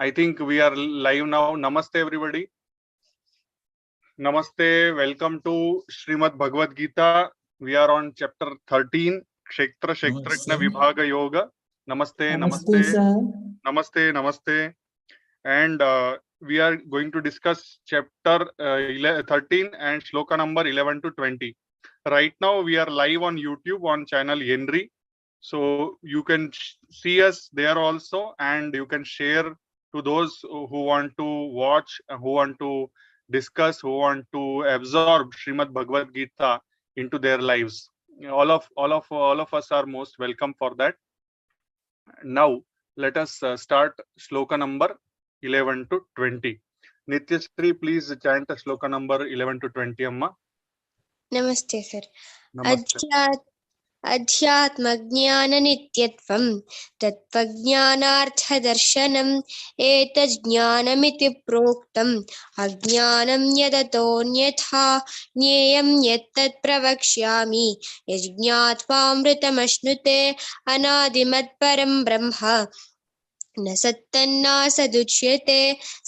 I think we are live now. Namaste, everybody. Namaste. Welcome to Srimad Bhagavad Gita. We are on chapter 13, Kshetra Kshetrajna Vibhaga Yoga. Namaste, namaste, namaste, namaste. And we are going to discuss chapter 13 and shloka number 11 to 20. Right now, we are live on YouTube on channel Henry. So you can see us there also, and you can share to those who want to watch, who want to discuss, who want to absorb Srimad Bhagavad Gita into their lives. All of us are most welcome for that. Now let us start shloka number 11 to 20. Nityasri, please chant shloka number 11 to 20, Amma. Namaste, sir. Namaste. अध्यात्मज्ञाननित्यत्वं तत्त्वज्ञानार्थदर्शनम् एतज्ज्ञानमिति प्रोक्तम् अज्ञानं यदतोऽन्यथा ज्ञेयं यत्तत् प्रवक्ष्यामि यज्ञात्वामृतमश्नुते अनादिमत्परं ब्रह्म न सत्तन्नासदुच्यते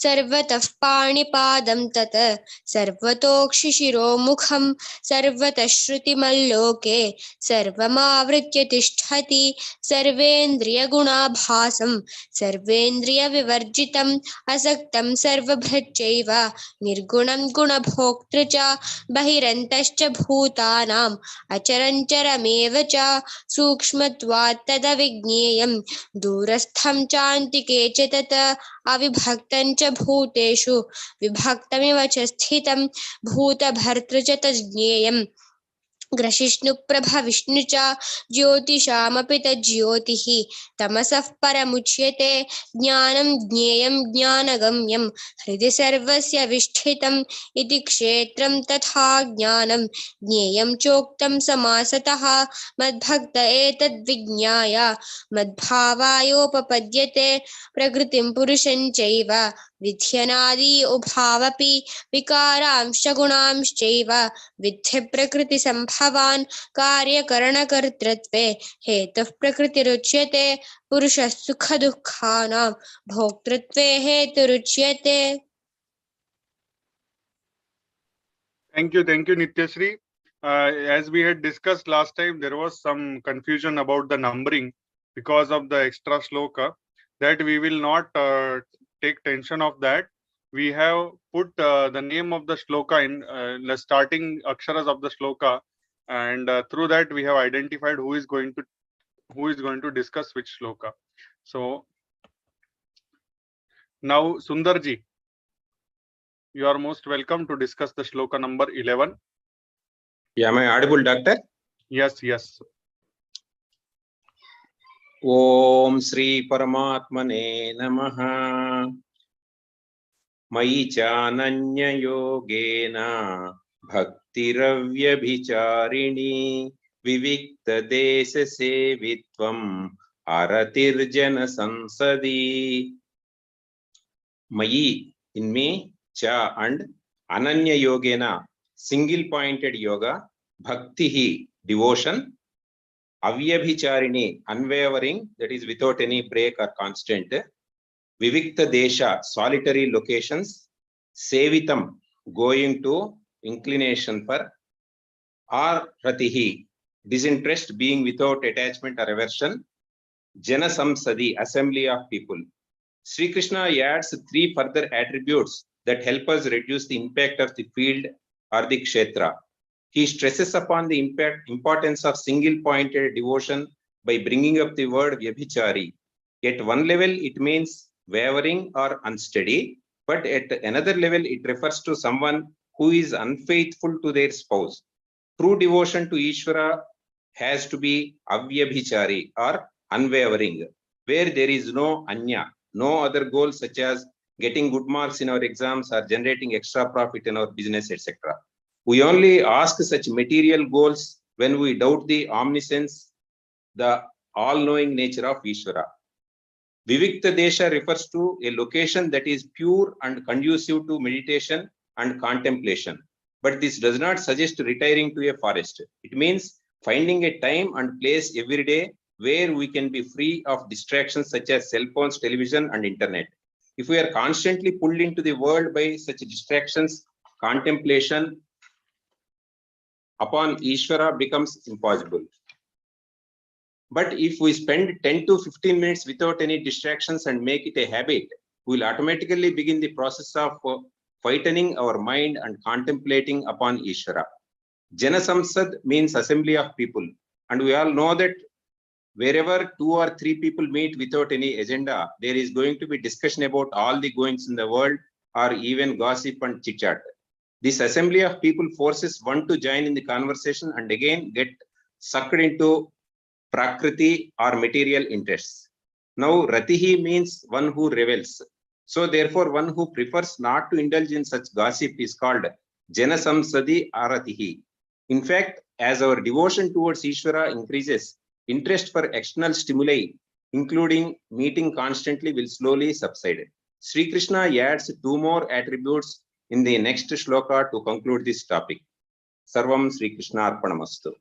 सर्वतः पाणिपादं तत् सर्वतोक्षिशिरोमुखं सर्वतः श्रुतिमल्लोके सर्वमावृत्य तिष्ठति सर्वेन्द्रियगुणाभासं सर्वेन्द्रियविवर्जितम् असक्तं सर्वभृच्चैव निर्गुणं गुणभोक्तृ च बहिरन्तश्च भूतानाम् अचरञ्चरमेव च सूक्ष्मत्वात् तदविज्ञेयं दूरस्थं चान्तिके च तत् अविभक्तं च भूतेषु विभक्तमिव च स्थितं भूतभर्तृ च तज्ज्ञेयम् ग्रशिष्णुप्रभविष्णु च ज्योतिषामपि तज्ज्योतिः तमसः परमुच्यते ज्ञानं ज्ञेयं ज्ञानगम्यं हृदि सर्वस्य विष्ठितम् इति क्षेत्रं तथा ज्ञानं ज्ञेयं चोक्तं समासतः मद्भक्त एतद्विज्ञाय मद्भावायोपपद्यते प्रकृतिं पुरुषं चैव विध्यनादि उभावपि विकारांश्च गुणांश्चैव विद्धि प्रकृतिसम्भवान् कार्यकरणकर्तृत्वे हेतुः प्रकृतिरुच्यते पुरुषः सुखदुःखानां भोक्तृत्वे हेतुरुच्यते. Thank you, Nityasri. As we had discussed last time, there was some confusion about the numbering because of the extra shloka. That we will not take tension of that. We have put the name of the shloka in the starting aksharas of the shloka, and through that we have identified who is going to discuss which shloka. So now Sundarji, you are most welcome to discuss the shloka number 11. Yeah, am I audible, doctor? Yes. Om Shri Paramatmane Namaha Mayi Chananya Yogena Bhaktiravyabhicharini Vivikta Desa Sevitvam Aratirjana Sansadi. Mayi, in me, Cha and Ananya Yogena, single pointed yoga, Bhaktihi, devotion, Avyabhicharini, unwavering, that is without any break or constant, Vivikta Desha, solitary locations, Sevitam, going to, inclination for, or Ratihi, disinterest, being without attachment or aversion, Jana Samsadi, assembly of people. Sri Krishna adds 3 further attributes that help us reduce the impact of the field or the kshetra. He stresses upon the importance of single-pointed devotion by bringing up the word vyabhichari. At one level, it means wavering or unsteady, but at another level, it refers to someone who is unfaithful to their spouse. True devotion to Ishvara has to be avyabhichari or unwavering, where there is no anya, no other goals such as getting good marks in our exams or generating extra profit in our business, etc. We only ask such material goals when we doubt the omniscience, the all-knowing nature of Ishvara. Vivikta Desha refers to a location that is pure and conducive to meditation and contemplation. But this does not suggest retiring to a forest. It means finding a time and place every day where we can be free of distractions such as cell phones, television, and internet. If we are constantly pulled into the world by such distractions, contemplation upon Ishvara becomes impossible. But if we spend 10 to 15 minutes without any distractions and make it a habit, we will automatically begin the process of quietening our mind and contemplating upon Ishvara. Jana Samsad means assembly of people. And we all know that wherever 2 or 3 people meet without any agenda, there is going to be discussion about all the goings in the world or even gossip and chit chat. This assembly of people forces one to join in the conversation and again get sucked into Prakriti or material interests. Now, Ratihi means one who revels. So, therefore, one who prefers not to indulge in such gossip is called Jana Samsadi Aratihi. In fact, as our devotion towards Ishvara increases, interest for external stimuli, including meeting constantly, will slowly subside. Sri Krishna adds 2 more attributes in the next shloka to conclude this topic. Sarvam Sri Krishna Arpanamastu.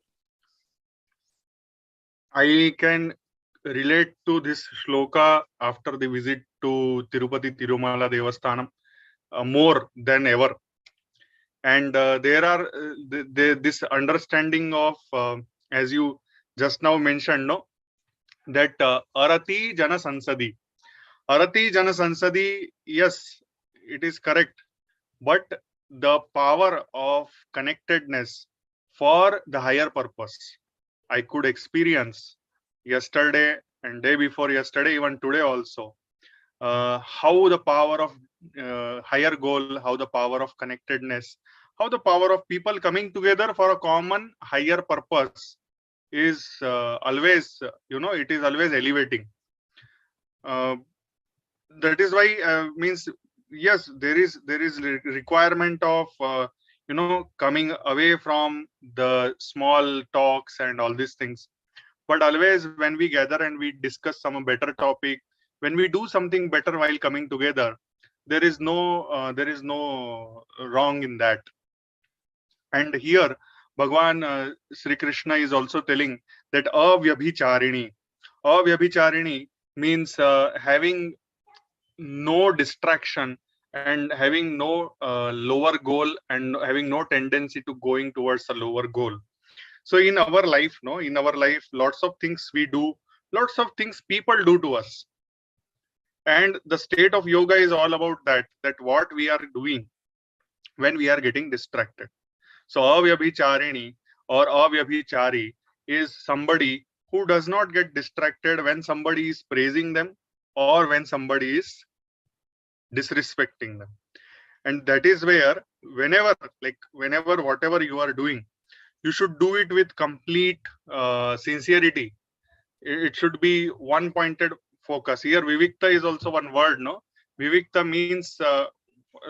I can relate to this shloka after the visit to Tirupati Tirumala Devasthanam more than ever. And there are this understanding of, as you just now mentioned, no, that Arati Jana Sansadi. Arati Jana Sansadi, yes, it is correct. But the power of connectedness for the higher purpose, I could experience yesterday and day before yesterday, even today also, how the power of higher goal, how the power of connectedness, how the power of people coming together for a common higher purpose is always, it is always elevating. That is why means, yes, there is requirement of coming away from the small talks and all these things. But always when we gather and we discuss some better topic, when we do something better while coming together, there is no wrong in that. And here Bhagwan Sri Krishna is also telling that avyabhicharini. Avyabhicharini means having no distraction and having no lower goal and having no tendency to going towards a lower goal. So in our life, lots of things we do, lots of things people do to us. And the state of yoga is all about that what we are doing when we are getting distracted. So avyabhicharini or avyabhichari is somebody who does not get distracted when somebody is praising them or when somebody is disrespecting them. And that is where whenever whatever you are doing, you should do it with complete sincerity. It should be one pointed focus. Here vivikta is also one word, no? Vivikta means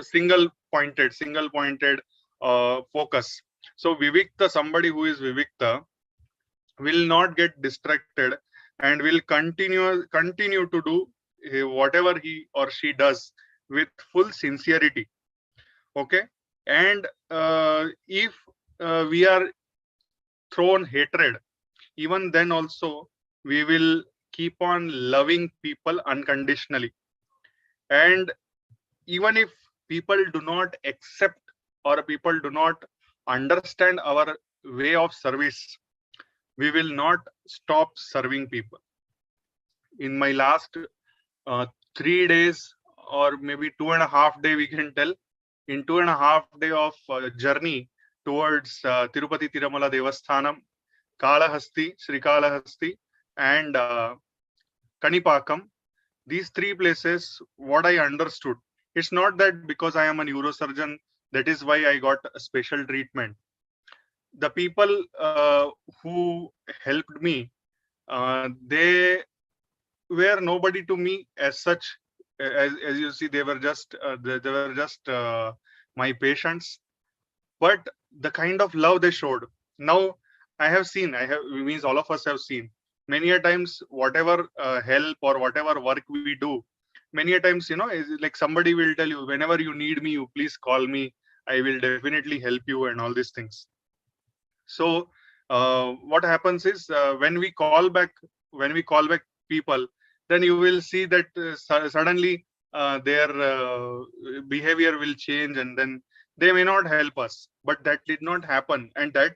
single pointed focus. So vivikta, somebody who is vivikta will not get distracted and will continue to do whatever he or she does with full sincerity. Okay. And if we are thrown hatred, even then also we will keep on loving people unconditionally. And even if people do not accept or people do not understand our way of service, we will not stop serving people. In my last 3 days or maybe 2.5 days, we can tell, in 2.5 days of journey towards Tirupati Tirumala Devasthanam, Kalahasti, Sri Kalahasti, and Kanipakam, these 3 places, what I understood, it's not that because I am a neurosurgeon, that is why I got a special treatment. The people who helped me, they were nobody to me as such. As you see, they were just my patients. But the kind of love they showed. Now means all of us have seen many a times whatever help or whatever work we do, many a times, is like somebody will tell you, whenever you need me, you please call me, I will definitely help you and all these things. So what happens is when we call back people, then you will see that suddenly their behavior will change, and then they may not help us. But that did not happen, and that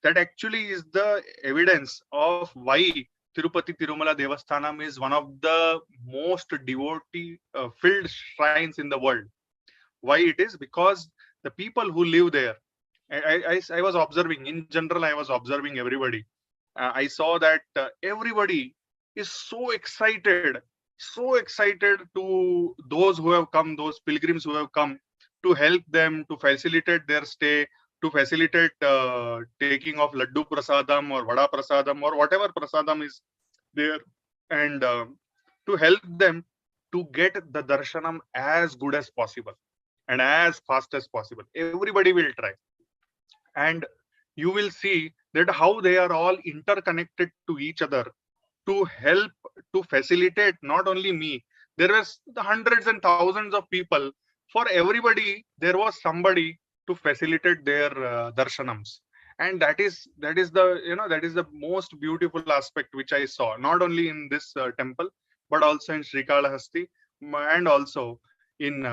actually is the evidence of why Tirupati Tirumala Devasthanam is one of the most devotee filled shrines in the world. Why it is? Because the people who live there, I was observing, in general, I was observing everybody. I saw that everybody is so excited to those who have come, those pilgrims who have come, to help them, to facilitate their stay, to facilitate taking of laddu prasadam or vada prasadam or whatever prasadam is there, and to help them to get the darshanam as good as possible and as fast as possible. Everybody will try, and you will see that how they are all interconnected to each other to help, to facilitate not only me. There was the hundreds and thousands of people. For everybody, there was somebody to facilitate their darshanams, and that is the, that is the most beautiful aspect which I saw, not only in this temple, but also in Srikalahasti, and also in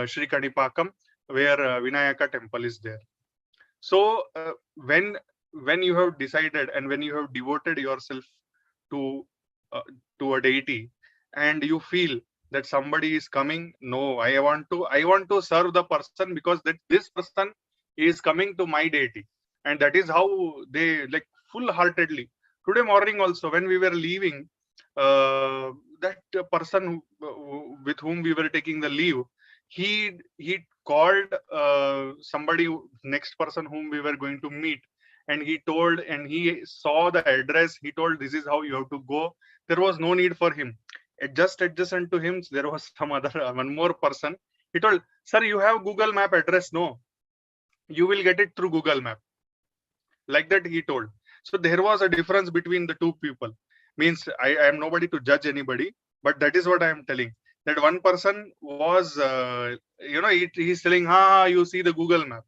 Sri Kanipakam, where Vinayaka temple is there. So when you have decided and when you have devoted yourself to uh, to a deity, and you feel that somebody is coming, no, I want to serve the person, because that this person is coming to my deity, and that is how they, like, full heartedly. Today morning also, when we were leaving, that person with whom we were taking the leave, he called somebody, next person whom we were going to meet, and he told, and he saw the address. He told, this is how you have to go. There was no need for him. Just adjacent to him, there was some other one more person. He told, sir, you have Google Map address? No, you will get it through Google Map. Like that he told. So there was a difference between the two people. Means I am nobody to judge anybody, but that is what I am telling. That one person was, he's telling, you see the Google Map.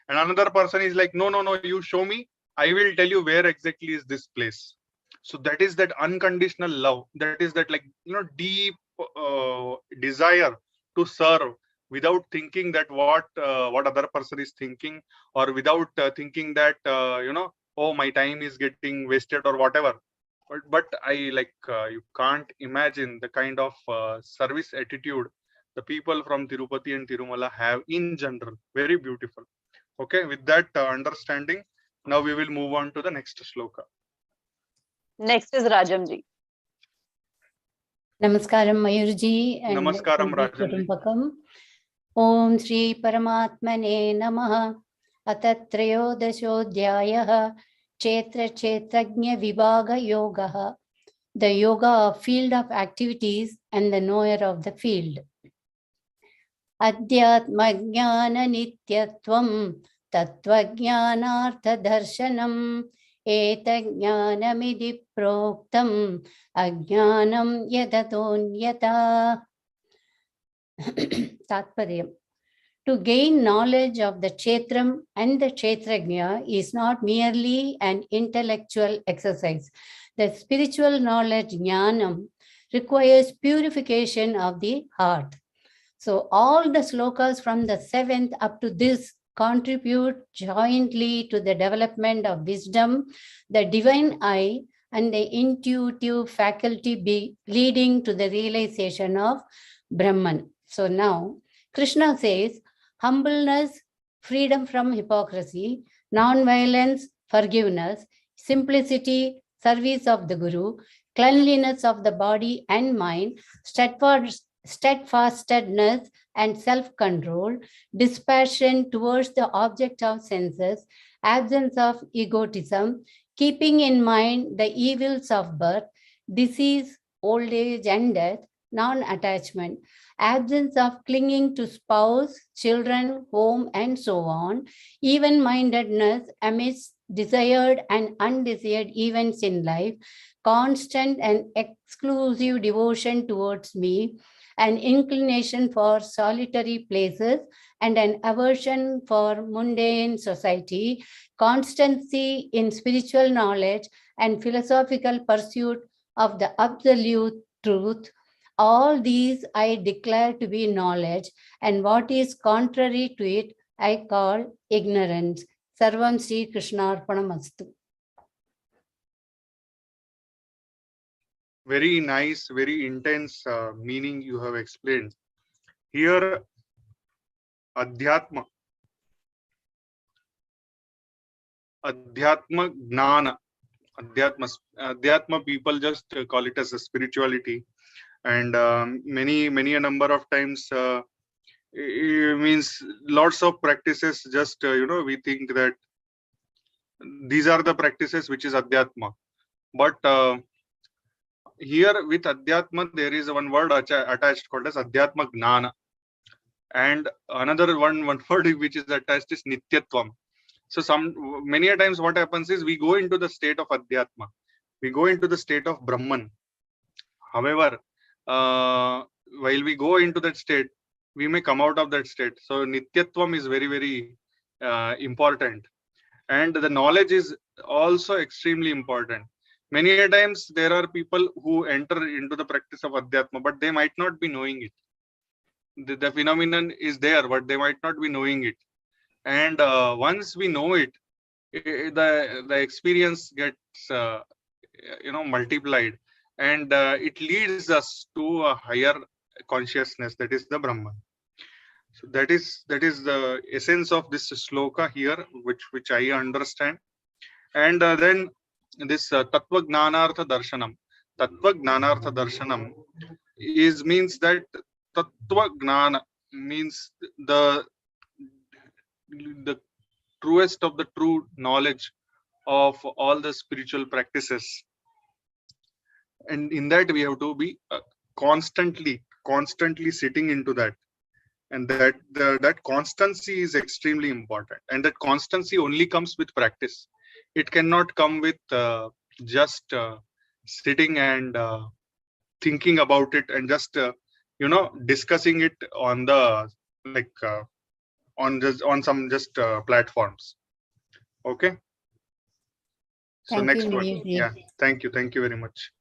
And another person is like, no, you show me. I will tell you where exactly is this place. So that is that unconditional love. That is that, like, deep desire to serve without thinking that what other person is thinking, or without thinking that, oh, my time is getting wasted or whatever. But I, like, you can't imagine the kind of service attitude the people from Tirupati and Tirumala have in general. Very beautiful. Okay, with that understanding, now we will move on to the next shloka. Next is Rajamji. Namaskaram Mayurji and Namaskaram Rajamji. Om Shri Paramatmane Namaha. Atatrayodashodhyayah Kshetra Kshetrajna Vibhaga Yogaha. The yoga of field of activities and the knower of the field. Adhyatma Jnana Nityatvam Tattva Jnanartha Darshanam Eta Jnanamidhi Proktam Ajnanam Yadatonyata. Tatparyam. To gain knowledge of the Kshetram and the Kshetrajna is not merely an intellectual exercise. The spiritual knowledge, Jnanam, requires purification of the heart. So all the slokas from the 7th up to this contribute jointly to the development of wisdom, the divine eye, and the intuitive faculty leading to the realization of Brahman. So now, Krishna says, humbleness, freedom from hypocrisy, non-violence, forgiveness, simplicity, service of the Guru, cleanliness of the body and mind, steadfastness and self-control, dispassion towards the object of senses, absence of egotism, keeping in mind the evils of birth, disease, old age and death, non-attachment, absence of clinging to spouse, children, home, and so on, even-mindedness amidst desired and undesired events in life, constant and exclusive devotion towards me, an inclination for solitary places and an aversion for mundane society, constancy in spiritual knowledge and philosophical pursuit of the absolute truth, All these I declare to be knowledge, and what is contrary to it I call ignorance. Sarvam Sri Krishnarpanamastu. Very nice, very intense meaning you have explained. Here, Adhyatma Gnana. Adhyatma people just call it as a spirituality, and many a number of times it means lots of practices. Just we think that these are the practices which is Adhyatma, but here with Adhyatma there is one word attached called as Adhyatma Gnana, and another one word which is attached is Nityatvam. So many a times what happens is we go into the state of Adhyatma, we go into the state of Brahman. However, while we go into that state, we may come out of that state. So Nityatvam is very important, and the knowledge is also extremely important. Many a times there are people who enter into the practice of Adhyatma, but they might not be knowing it. The phenomenon is there, but they might not be knowing it. And once we know it, the experience gets multiplied, and it leads us to a higher consciousness, that is the Brahman. So that is the essence of this shloka here, which I understand. And then this Tattva Gnanartha Darshanam. Tattva Gnanartha Darshanam means that Tattva Gnana means the truest of the true knowledge of all the spiritual practices, and in that we have to be constantly sitting into that, and that constancy is extremely important, and that constancy only comes with practice. It cannot come with just sitting and thinking about it and just discussing it on the on some platforms. Okay. So Thank next you, one. Nidhi. Yeah, thank you very much.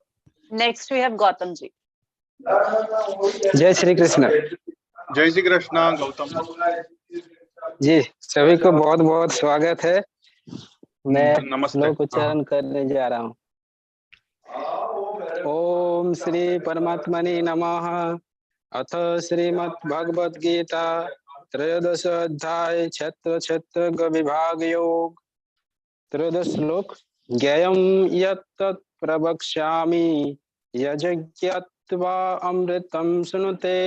Next we have Gautam ji. जय श्री कृष्ण जय श्री कृष्ण गौतम जी, सभी को बहुत बहुत स्वागत है। मैं नमस्ते। श्लोक उच्चारण करने जा रहा हूँ। ओम श्री परमात्मने नमः। अथ श्रीमद् भगवद गीता त्रयोदश अध्याय क्षेत्र विभाग योग त्रयोदश श्लोक। ज्ञेयं यत् प्रवक्ष्यामि यज्ञत्वा अमृतं सुनुते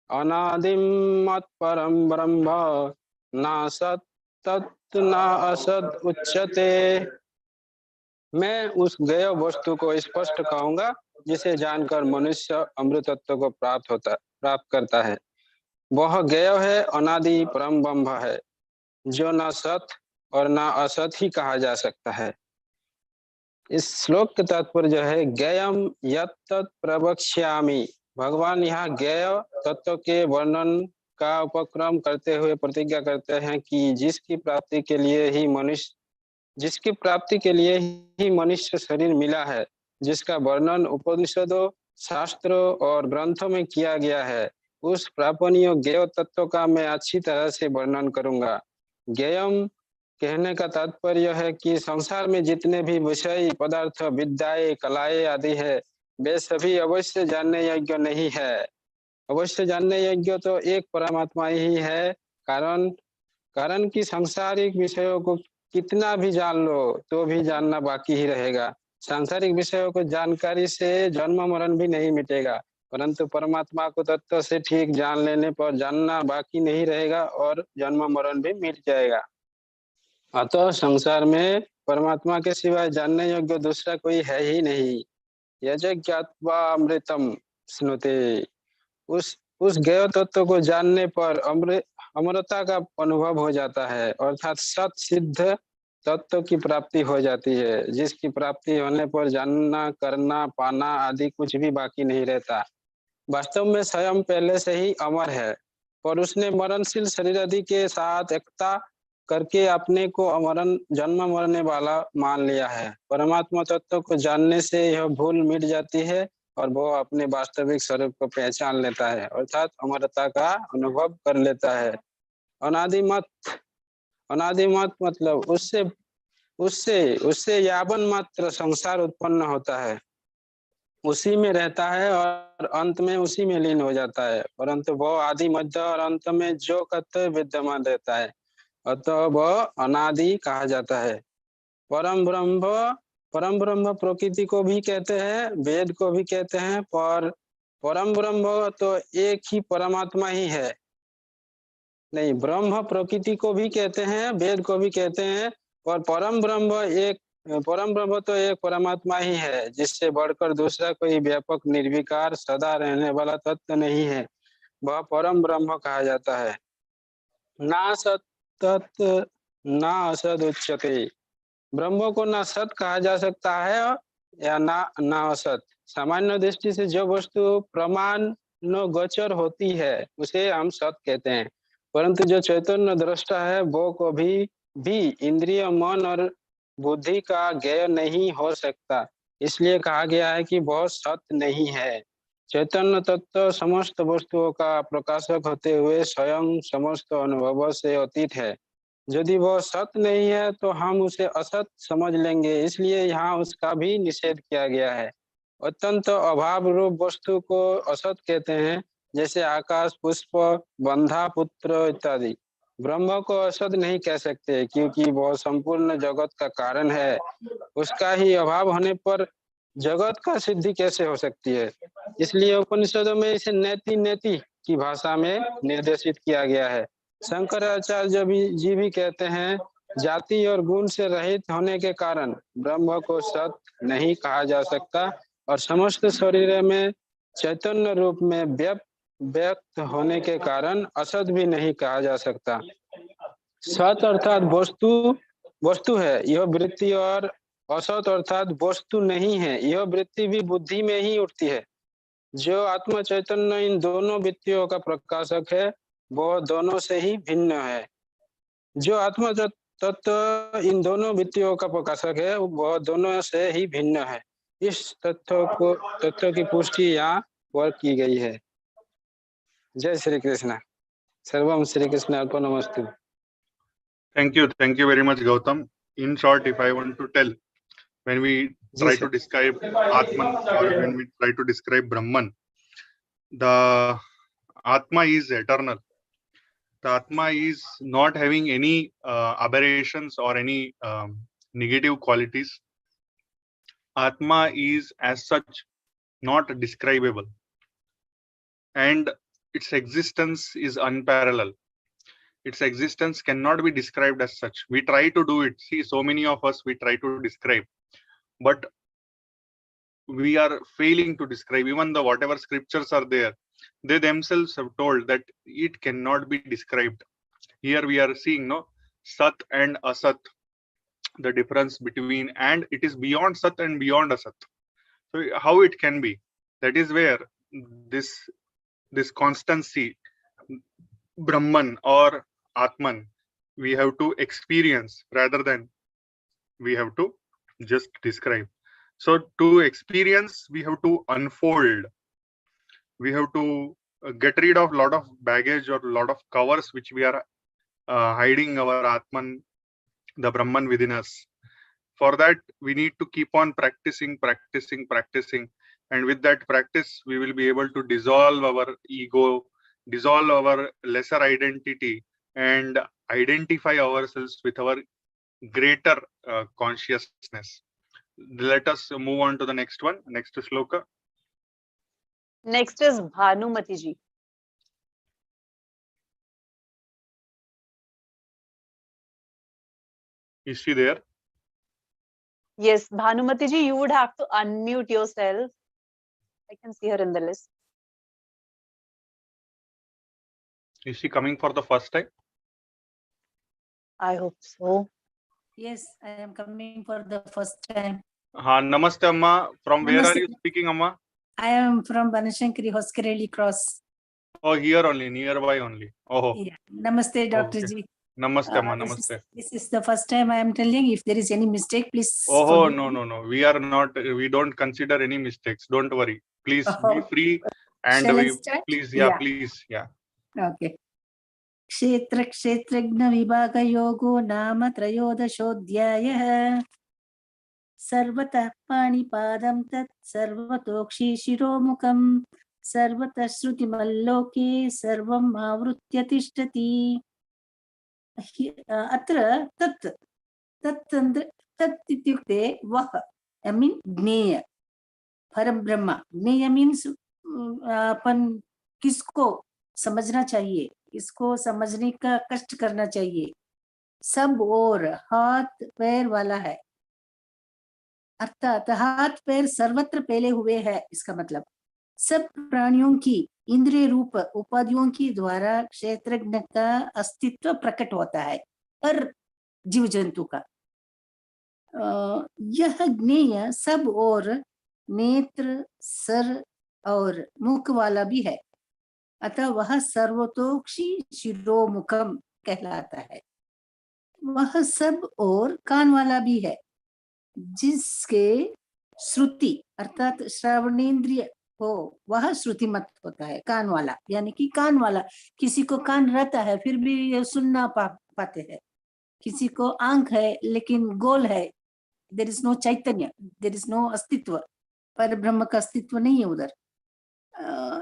अनादिं मत्परं ब्रह्म न सत् तत् न असत् उच्यते। मैं उस ज्ञेय वस्तु को स्पष्ट कहूंगा जिसे जानकर मनुष्य अमृतत्व को प्राप्त करता है। वह ज्ञेय है, अनादि परम ब्रह्म है, जो न सत और न असत ही कहा जा सकता है। इस श्लोक का तात्पर्य जो है, ज्ञेयम यत् प्रवक्ष्यामि। भगवान यहाँ ज्ञेय तत्व के वर्णन का उपक्रम करते हुए प्रतिज्ञा करते हैं कि जिसकी प्राप्ति के लिए ही मनुष्य शरीर मिला है, जिसका वर्णन उपनिषदों, शास्त्रों और ग्रंथों में किया गया है, उस प्रापणीय ज्ञेय तत्व का मैं अच्छी तरह से वर्णन करूंगा। ज्ञेयम कहने का तात्पर्य है कि संसार में जितने भी विषय पदार्थ, विद्याएं, कलाएं आदि है, वे सभी अवश्य जानने योग्य नहीं है। अवश्य जानने योग्य तो एक परमात्मा ही है। कारण कि सांसारिक विषयों को कितना भी जान लो तो भी जानना बाकी ही रहेगा। सांसारिक विषयों को जानकारी से जन्म मरण भी नहीं मिटेगा, परंतु परमात्मा को तत्व से ठीक जान लेने पर जानना बाकी नहीं रहेगा और जन्म मरण भी मिट जाएगा। अतः संसार में परमात्मा के सिवाय जानने योग्य दूसरा कोई है ही नहीं। यज्ञात्वा अमृतम स्नुते। उस ज्ञेय तत्व को जानने पर अमरता का अनुभव हो जाता है, अर्थात सत सिद्ध तत्व की प्राप्ति हो जाती है, जिसकी प्राप्ति होने पर जानना, करना, पाना आदि कुछ भी बाकी नहीं रहता। वास्तव में स्वयं पहले से ही अमर है, पर उसने मरणशील शरीर आदि के साथ एकता करके अपने को जन्म मरने वाला मान लिया है। परमात्मा तत्व को जानने से यह भूल मिट जाती है और वो अपने वास्तविक स्वरूप को पहचान लेता है, अर्थात अमरता का अनुभव कर लेता है। अनादिमत, अनादिमत मतलब उससे उससे उससे यावन मात्र संसार उत्पन्न होता है, उसी में रहता है और अंत में उसी में लीन हो जाता है, परंतु वह आदि मध्य और अंत में जो कर्तव्य विद्यमान रहता है, अतः वह अनादि कहा जाता है। परम ब्रह्म, परम ब्रह्म प्रकृति को भी कहते हैं, वेद को भी कहते हैं, पर परम ब्रह्म तो एक ही परमात्मा ही है। नहीं, ब्रह्म प्रकृति को भी कहते हैं, वेद को भी कहते हैं, और परम ब्रह्म तो एक परमात्मा ही है, जिससे बढ़कर दूसरा कोई व्यापक निर्विकार सदा रहने वाला तत्व नहीं है, वह परम ब्रह्म कहा जाता है। ना सत तत् ना असद उच्यते, ब्रह्म को ना सत कहा जा सकता है या ना असत। सामान्य दृष्टि से जो वस्तु प्रमाण गोचर होती है उसे हम सत कहते हैं, परंतु जो चैतन्य दृष्टा है वो कभी भी इंद्रिय, मन और बुद्धि का ज्ञेय नहीं हो सकता, इसलिए कहा गया है कि वह सत्य नहीं है। चैतन्य तत्व समस्त वस्तुओं का प्रकाशक होते हुए स्वयं समस्त अनुभवों से अतीत है। यदि वह सत्य नहीं है तो हम उसे असत समझ लेंगे, इसलिए यहाँ उसका भी निषेध किया गया है। अत्यंत अभाव रूप वस्तु को असत कहते हैं, जैसे आकाश, पुष्प, बंधा, पुत्र इत्यादि। ब्रह्म को असत नहीं कह सकते, क्योंकि वह संपूर्ण जगत का कारण है। उसका ही अभाव होने पर जगत का सिद्धि कैसे हो सकती है? इसलिए उपनिषदों में इसे नेति नेति की भाषा में निर्देशित किया गया है। शंकराचार्य जी भी कहते हैं, जाति और गुण से रहित होने के कारण ब्रह्म को सत्य नहीं कहा जा सकता, और समस्त शरीर में चैतन्य रूप में व्यक्त होने के कारण असत भी नहीं कहा जा सकता। सत अर्थात वस्तु है, यह वृत्ति, और असत अर्थात वस्तु नहीं है, यह वृत्ति भी बुद्धि में ही उठती है। जो आत्मा चैतन्य इन दोनों वृत्तियों का प्रकाशक है, वह दोनों से ही भिन्न है। जो आत्मा तत्व इन दोनों वृत्तियों का प्रकाशक है, वह दोनों से ही भिन्न है। इस तत्व की पुष्टि यहाँ पर की गई है। जय श्री कृष्ण। सर्वम Shri Krishna अर्पणमस्तु। Thank you very much, Gautam. In short, if I want to tell, when we try to describe Atman or when we try to describe Brahman, the Atma is eternal. The Atma is not having any aberrations or any negative qualities. Atma is as such not describable, and its existence is unparalleled. Its existence cannot be described as such. We try to do it. See, so many of us, we try to describe, but we are failing to describe. Even the whatever scriptures are there, they themselves have told that it cannot be described. Here we are seeing Sat and Asat, the difference between, and it is beyond Sat and beyond Asat. So how it can be? That is where this constancy, Brahman or Atman, we have to experience rather than we have to just describe. So to experience, we have to unfold. We have to get rid of a lot of baggage or a lot of covers which we are hiding our Atman, the Brahman within us. For that, we need to keep on practicing. And with that practice, we will be able to dissolve our ego, dissolve our lesser identity, and identify ourselves with our greater consciousness. Let us move on to the next one. Next shloka. Next is Bhanumati ji. Is she there? Yes, Bhanumati ji, you would have to unmute yourself. I can see her in the list. Is she coming for the first time? I hope so. Yes, I am coming for the first time. Namaste, Amma. From where Namaste. are you speaking, Amma? I am from Banashankari, Hoskareli Cross. Oh, here only, nearby only. Oh, Yeah. Namaste, Dr. Okay. Ji. Namaste, Amma. Namaste. This is the first time I am telling. If there is any mistake, please. Oh, forgive no, me. no, no. We are not, we don't consider any mistakes. Don't worry. please be free and Shall I start? please, Yeah. please, Okay. क्षेत्र क्षेत्रज्ञ विभाग योगो नाम त्रयोदशोऽध्यायः सर्वतः पाणिपादं तत् सर्वतोक्षि शिरोमुखं सर्वतः श्रुतिमल्लोके सर्वम् आवृत्य तिष्ठति अत्र तत् तत् तत् इत्युक्ते वह I mean ज्ञेय परब्रह्म ज्ञेय मीन्स अपन किसको समझना चाहिए, इसको समझने का कष्ट करना चाहिए, सब और हाथ पैर वाला है, अर्थात हाथ पैर सर्वत्र फैले हुए है, इसका मतलब सब प्राणियों की इंद्रिय रूप उपाधियों की द्वारा क्षेत्रज्ञ का अस्तित्व प्रकट होता है, हर जीव जंतु का यह ज्ञेय सब और नेत्र सर और मुख वाला भी है, अतः वह सर्वतोक्षी शिरोमुखम कहलाता है। वह सब और कान वाला भी है, जिसके श्रुति अर्थात श्रवणेन्द्रिय हो वह श्रुतिमत होता है, कान वाला यानी कि कान वाला, किसी को कान रहता है फिर भी सुनना पाते हैं, किसी को आंख है लेकिन गोल है, देयर इज नो चैतन्य, देयर इज नो अस्तित्व, पर ब्रह्म का अस्तित्व नहीं है उधर,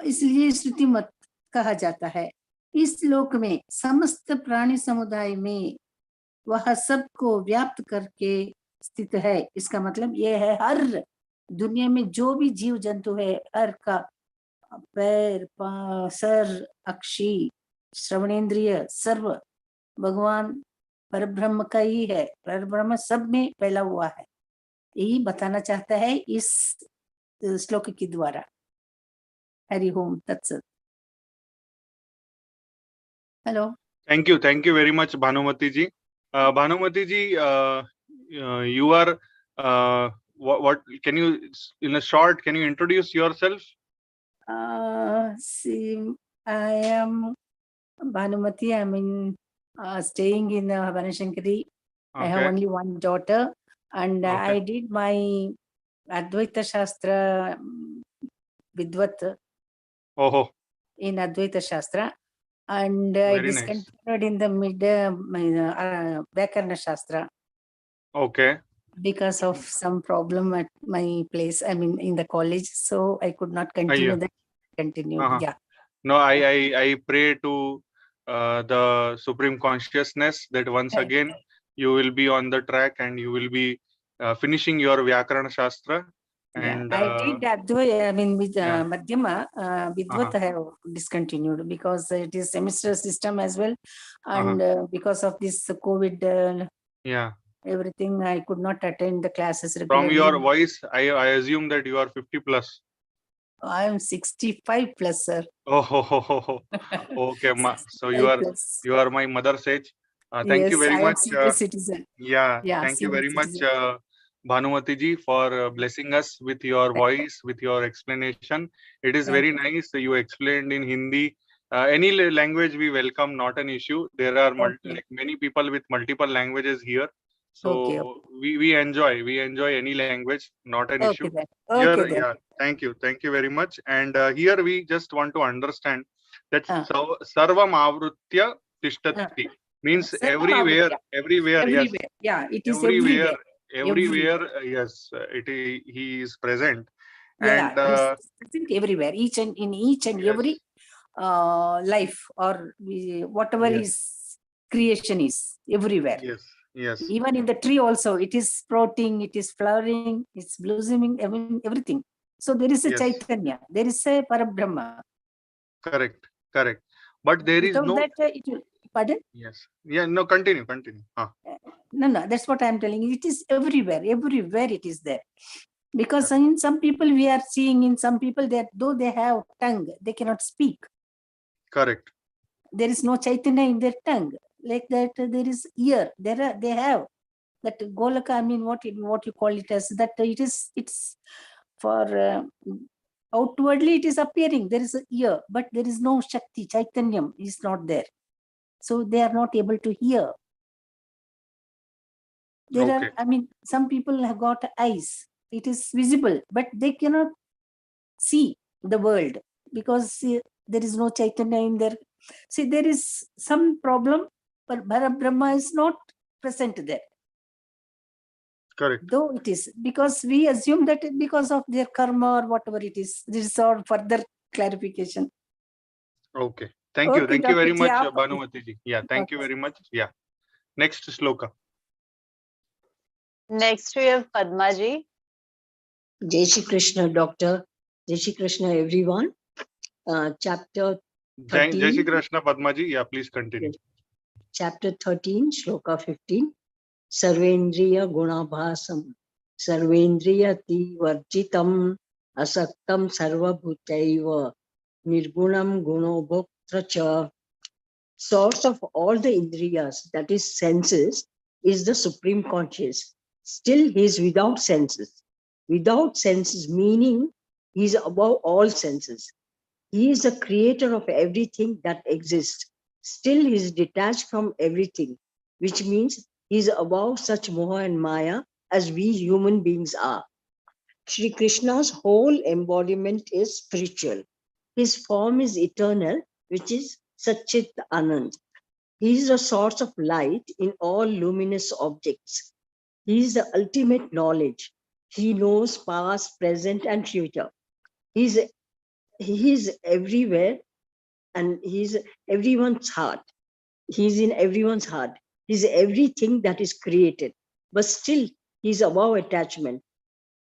इसलिए श्रुतिमत कहा जाता है। इस लोक में समस्त प्राणी समुदाय में वह सबको व्याप्त करके स्थित है, इसका मतलब यह है हर दुनिया में जो भी जीव जंतु है हर का पैर सर अक्षी श्रवणेन्द्रिय सर्व भगवान परब्रह्म का ही है, परब्रह्म सब में फैला हुआ है, यही बताना चाहता है इस श्लोक के द्वारा। हरि ओम तत्सत। Hello, thank you very much, Bhanumati ji. Bhanumati ji, you are what can you, in a short, can you introduce yourself? see, I am Bhanumati. I am staying in Vanashankari. I have only one daughter, and I did my Advaita Shastra Vidvat in Advaita Shastra, and I discontinued in the mid Vyakarana Shastra. Okay. Because of some problem at my place, I mean in the college, so I could not continue that. Yeah. No, I pray to the Supreme Consciousness that once again you will be on the track and you will be finishing your Vyakarana Shastra. And I did Advaita, I mean with Madhyama, Vidvat I have discontinued because it is semester system as well, and because of this COVID everything, I could not attend the classes regularly. From your voice, I assume that you are 50 plus. I am 65 plus, sir. Oh, okay, ma. So you are my mother's age. Thank you very much. Citizen. Thank you very much, Bhanumati ji, for blessing us with your voice, with your explanation. It is very nice. You explained in Hindi. Any language we welcome, not an issue. There are many people with multiple languages here. So we enjoy any language, not an issue. Here, thank you very much. And here we just want to understand that sarvam avrutya tishtati means everywhere. Yes. Yeah, it is everywhere. Yes, he is present. Yeah, and it's present everywhere, in each and every life or whatever is creation is everywhere. Yes. Even in the tree also, it is sprouting, it is flowering, it's blossoming, I mean, everything. So there is a Chaitanya, there is a Parabrahma. Correct. But there is no. That, pardon? Yes. Yeah. No. Continue. No. That's what I am telling you. It is everywhere. Everywhere it is there. Because in some people we are seeing, in some people that though they have tongue, they cannot speak. Correct. There is no Chaitanya in their tongue. Like that, there is ear. They have that Golaka. I mean, what you call it as that? It's for outwardly it is appearing. There is a ear, but there is no Shakti. Chaitanyam is not there, so they are not able to hear. There are. I mean, some people have got eyes. It is visible, but they cannot see the world, because there is no Chaitanya in there. See, there is some problem, but Brahma is not present there. Correct. Though it is, because we assume that because of their karma or whatever it is. This is our further clarification. Okay. Thank you. Okay, Thank you very Dr. much, Jia. Bhanumati ji. Yeah, thank you Okay. very much. Yeah. Next shloka. Next we have Padma ji. Jai Shri Krishna, Doctor. Jai Shri Krishna, everyone. Chapter Jai 13. Shri Krishna, Padma ji. Yeah, please continue. Chapter 13, Shloka 15. Sarvendriya Gunabhasam. Sarvendriya Tivarjitam. Asaktam Sarvabhutaiva. Nirgunam Gunobhoktracha. Source of all the indriyas, that is senses, is the Supreme Conscious. Still, he is without senses. Without senses, meaning he is above all senses. He is the creator of everything that exists. Still, he is detached from everything, which means he is above such moha and maya as we human beings are. Shri Krishna's whole embodiment is spiritual. His form is eternal, which is Satchit Anand. He is a source of light in all luminous objects. He is the ultimate knowledge. He knows past, present, and future. He is everywhere, and he is everyone's heart. He is in everyone's heart. He is everything that is created, but still he is above attachment.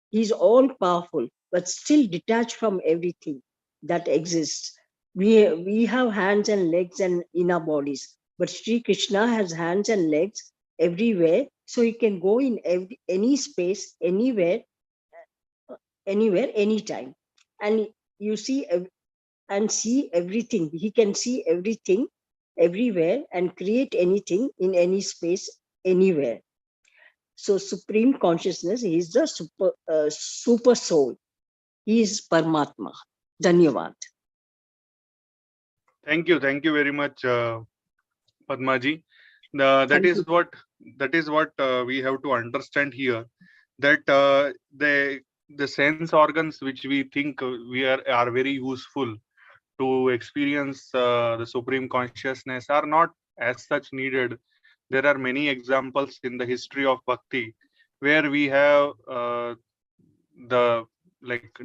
He is all powerful, but still detached from everything that exists. We have hands and legs and inner bodies, but Sri Krishna has hands and legs everywhere, so he can go in any space, anywhere, anytime. And you see and see everything. He can see everything everywhere and create anything in any space, anywhere. So Supreme Consciousness, he is the super soul. He is Paramatma. Dhanyavad. Thank you. Thank you very much, Padma ji. That is what we have to understand here. That the sense organs which we think we are very useful to experience the Supreme Consciousness are not as such needed. There are many examples in the history of bhakti where we have the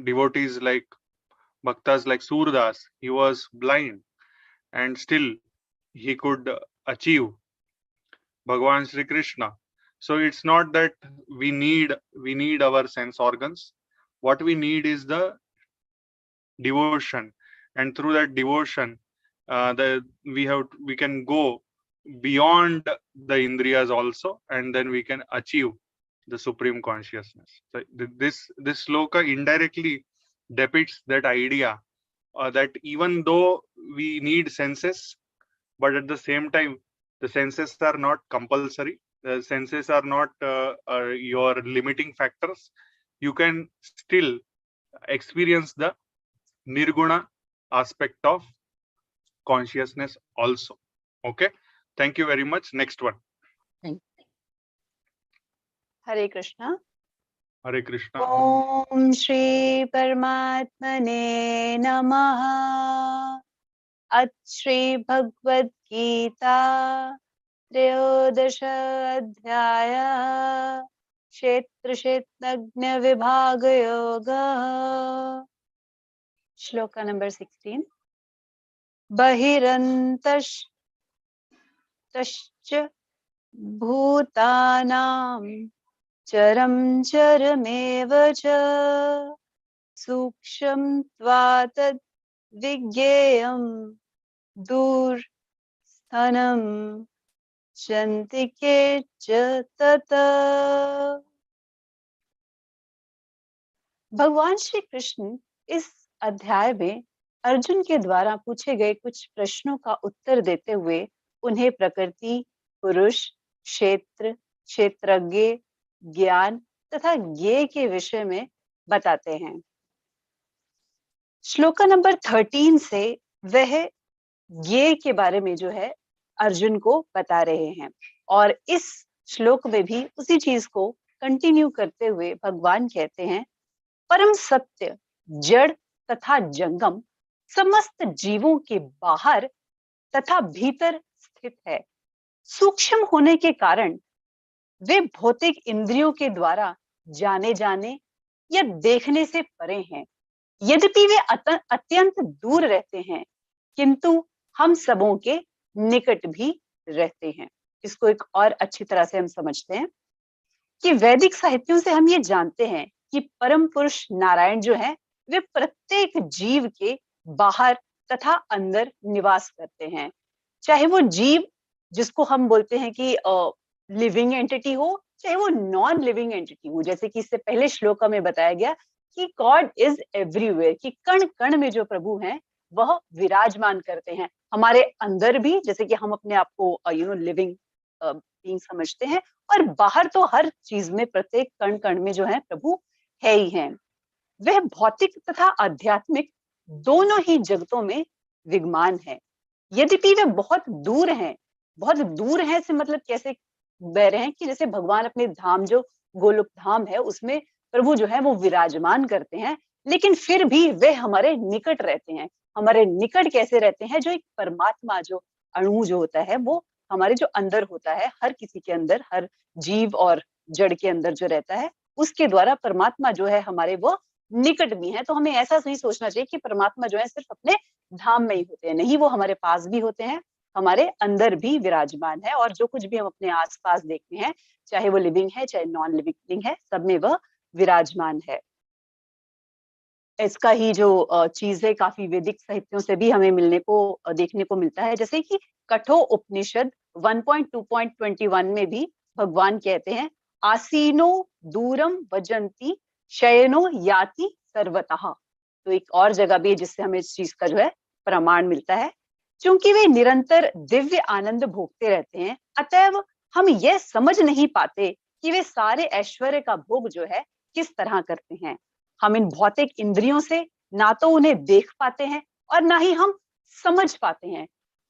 devotees like bhaktas like Surdas. He was blind and still he could achieve Bhagavan Sri Krishna. So it's not that we need our sense organs. What we need is the devotion, and through that devotion, we can go beyond the indriyas also, and then we can achieve the Supreme Consciousness. So this shloka indirectly depicts that idea that even though we need senses, but at the same time, the senses are not compulsory. The senses are not your limiting factors. You can still experience the nirguna aspect of consciousness also. Okay. Thank you very much. Next one. Hare Krishna. Hare Krishna. Om Shri Paramatmane Namaha. At Shri Bhagavad Gita Trayodasha Adhyaya Kshetra Kshetrajna Vibhaga Yoga. Shloka number 16. Bahirantash tascha bhutanam charam charameva cha suksham tvatat vigyayam dur sthanam chantike cha tata. भगवान श्री कृष्ण इस अध्याय में अर्जुन के द्वारा पूछे गए कुछ प्रश्नों का उत्तर देते हुए उन्हें प्रकृति, पुरुष, क्षेत्र, क्षेत्रज्ञ, ज्ञान तथा ज्ञेय के विषय में बताते हैं। श्लोका नंबर 13 से वह ज्ञेय के बारे में जो है अर्जुन को बता रहे हैं, और इस श्लोक में भी उसी चीज को कंटिन्यू करते हुए भगवान कहते हैं परम सत्य जड़ तथा जंगम समस्त जीवों के बाहर तथा भीतर स्थित है। सूक्ष्म होने के कारण वे भौतिक इंद्रियों के द्वारा जाने जाने या देखने से परे हैं। यद्यपि वे अत्यंत दूर रहते हैं, किंतु हम सबों के निकट भी रहते हैं। इसको एक और अच्छी तरह से हम समझते हैं कि वैदिक साहित्यों से हम ये जानते हैं कि परम पुरुष नारायण जो है वे प्रत्येक जीव के बाहर तथा अंदर निवास करते हैं। चाहे वो जीव जिसको हम बोलते हैं कि लिविंग एंटिटी हो, चाहे वो नॉन लिविंग एंटिटी हो, जैसे कि इससे पहले श्लोका में बताया गया कि गॉड इज एवरीवेयर, कि कण कण में जो प्रभु हैं वह विराजमान करते हैं। हमारे अंदर भी, जैसे कि हम अपने आप को लिविंग बीइंग समझते हैं, और बाहर तो हर चीज में, प्रत्येक कण कण में जो है प्रभु है ही हैं। वह भौतिक तथा आध्यात्मिक दोनों ही जगतों में विद्यमान है। यद्यपि वे बहुत दूर हैं से मतलब कैसे बह रहे हैं कि जैसे भगवान अपने धाम जो गोलोक धाम है उसमें प्रभु जो है वो विराजमान करते हैं, लेकिन फिर भी वे हमारे निकट रहते हैं। हमारे निकट कैसे रहते हैं? जो एक परमात्मा, जो अणु जो होता है वो हमारे जो अंदर होता है, हर किसी के अंदर, हर जीव और जड़ के अंदर जो रहता है, उसके द्वारा परमात्मा जो है हमारे वो निकट भी है। तो हमें ऐसा नहीं सोचना चाहिए कि परमात्मा जो है सिर्फ अपने धाम में ही होते हैं, नहीं, वो हमारे पास भी होते हैं, हमारे अंदर भी विराजमान है। और जो कुछ भी हम अपने आसपास देखते हैं, चाहे वो लिविंग है चाहे नॉन लिविंग है, सब में वह विराजमान है। इसका ही जो चीज है काफी वैदिक साहित्यों से भी हमें मिलने को देखने को मिलता है। जैसे कि कठोर उपनिषद 1.2.21 में भी भगवान कहते हैं, आसीनो दूरम वजंती शयनो याति सर्वतः। तो एक और जगह भी है जिससे हमें इस चीज का जो है प्रमाण मिलता है। क्योंकि वे निरंतर दिव्य आनंद भोगते रहते हैं, अतएव हम यह समझ नहीं पाते कि वे सारे ऐश्वर्य का भोग जो है किस तरह करते हैं। हम इन भौतिक इंद्रियों से ना तो उन्हें देख पाते हैं और ना ही हम समझ पाते हैं।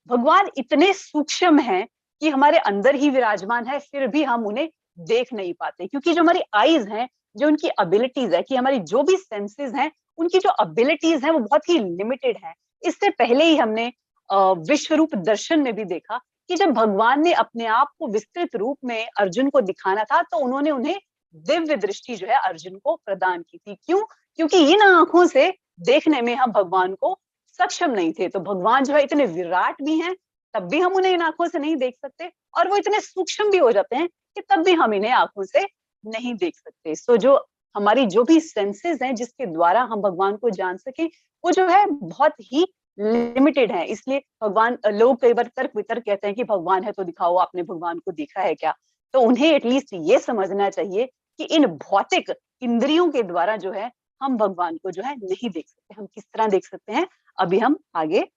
भगवान इतने सूक्ष्म हैं कि हमारे अंदर ही विराजमान है, फिर भी हम उन्हें देख नहीं पाते, क्योंकि जो हमारी आईज हैं, जो उनकी एबिलिटीज है, कि हमारी जो भी सेंसेस हैं, उनकी जो एबिलिटीज हैं वो बहुत ही लिमिटेड है। इससे पहले ही हमने विश्व रूप दर्शन में भी देखा कि जब भगवान ने अपने आप को विस्तृत रूप में अर्जुन को दिखाना था, तो उन्होंने उन्हें दिव्य दृष्टि जो है अर्जुन को प्रदान की थी। क्यों? क्योंकि इन आंखों से देखने में हम भगवान को सक्षम नहीं थे। तो भगवान जो है इतने विराट भी हैं, तब भी हम उन्हें इन आंखों से नहीं देख सकते, और वो इतने सूक्ष्म भी हो जाते हैं कि तब भी हम इन्हें आंखों से नहीं देख सकते। सो जो हमारी जो भी सेंसेस हैं जिसके द्वारा हम भगवान को जान सके, वो जो है बहुत ही लिमिटेड है। इसलिए भगवान, लोग कई बार तर्क वितर्क कहते हैं कि भगवान है तो दिखाओ, आपने भगवान को देखा है क्या? तो उन्हें एटलीस्ट ये समझना चाहिए कि इन भौतिक इंद्रियों के द्वारा जो है हम भगवान को जो है नहीं देख सकते। हम किस तरह देख सकते हैं, अभी हम आगे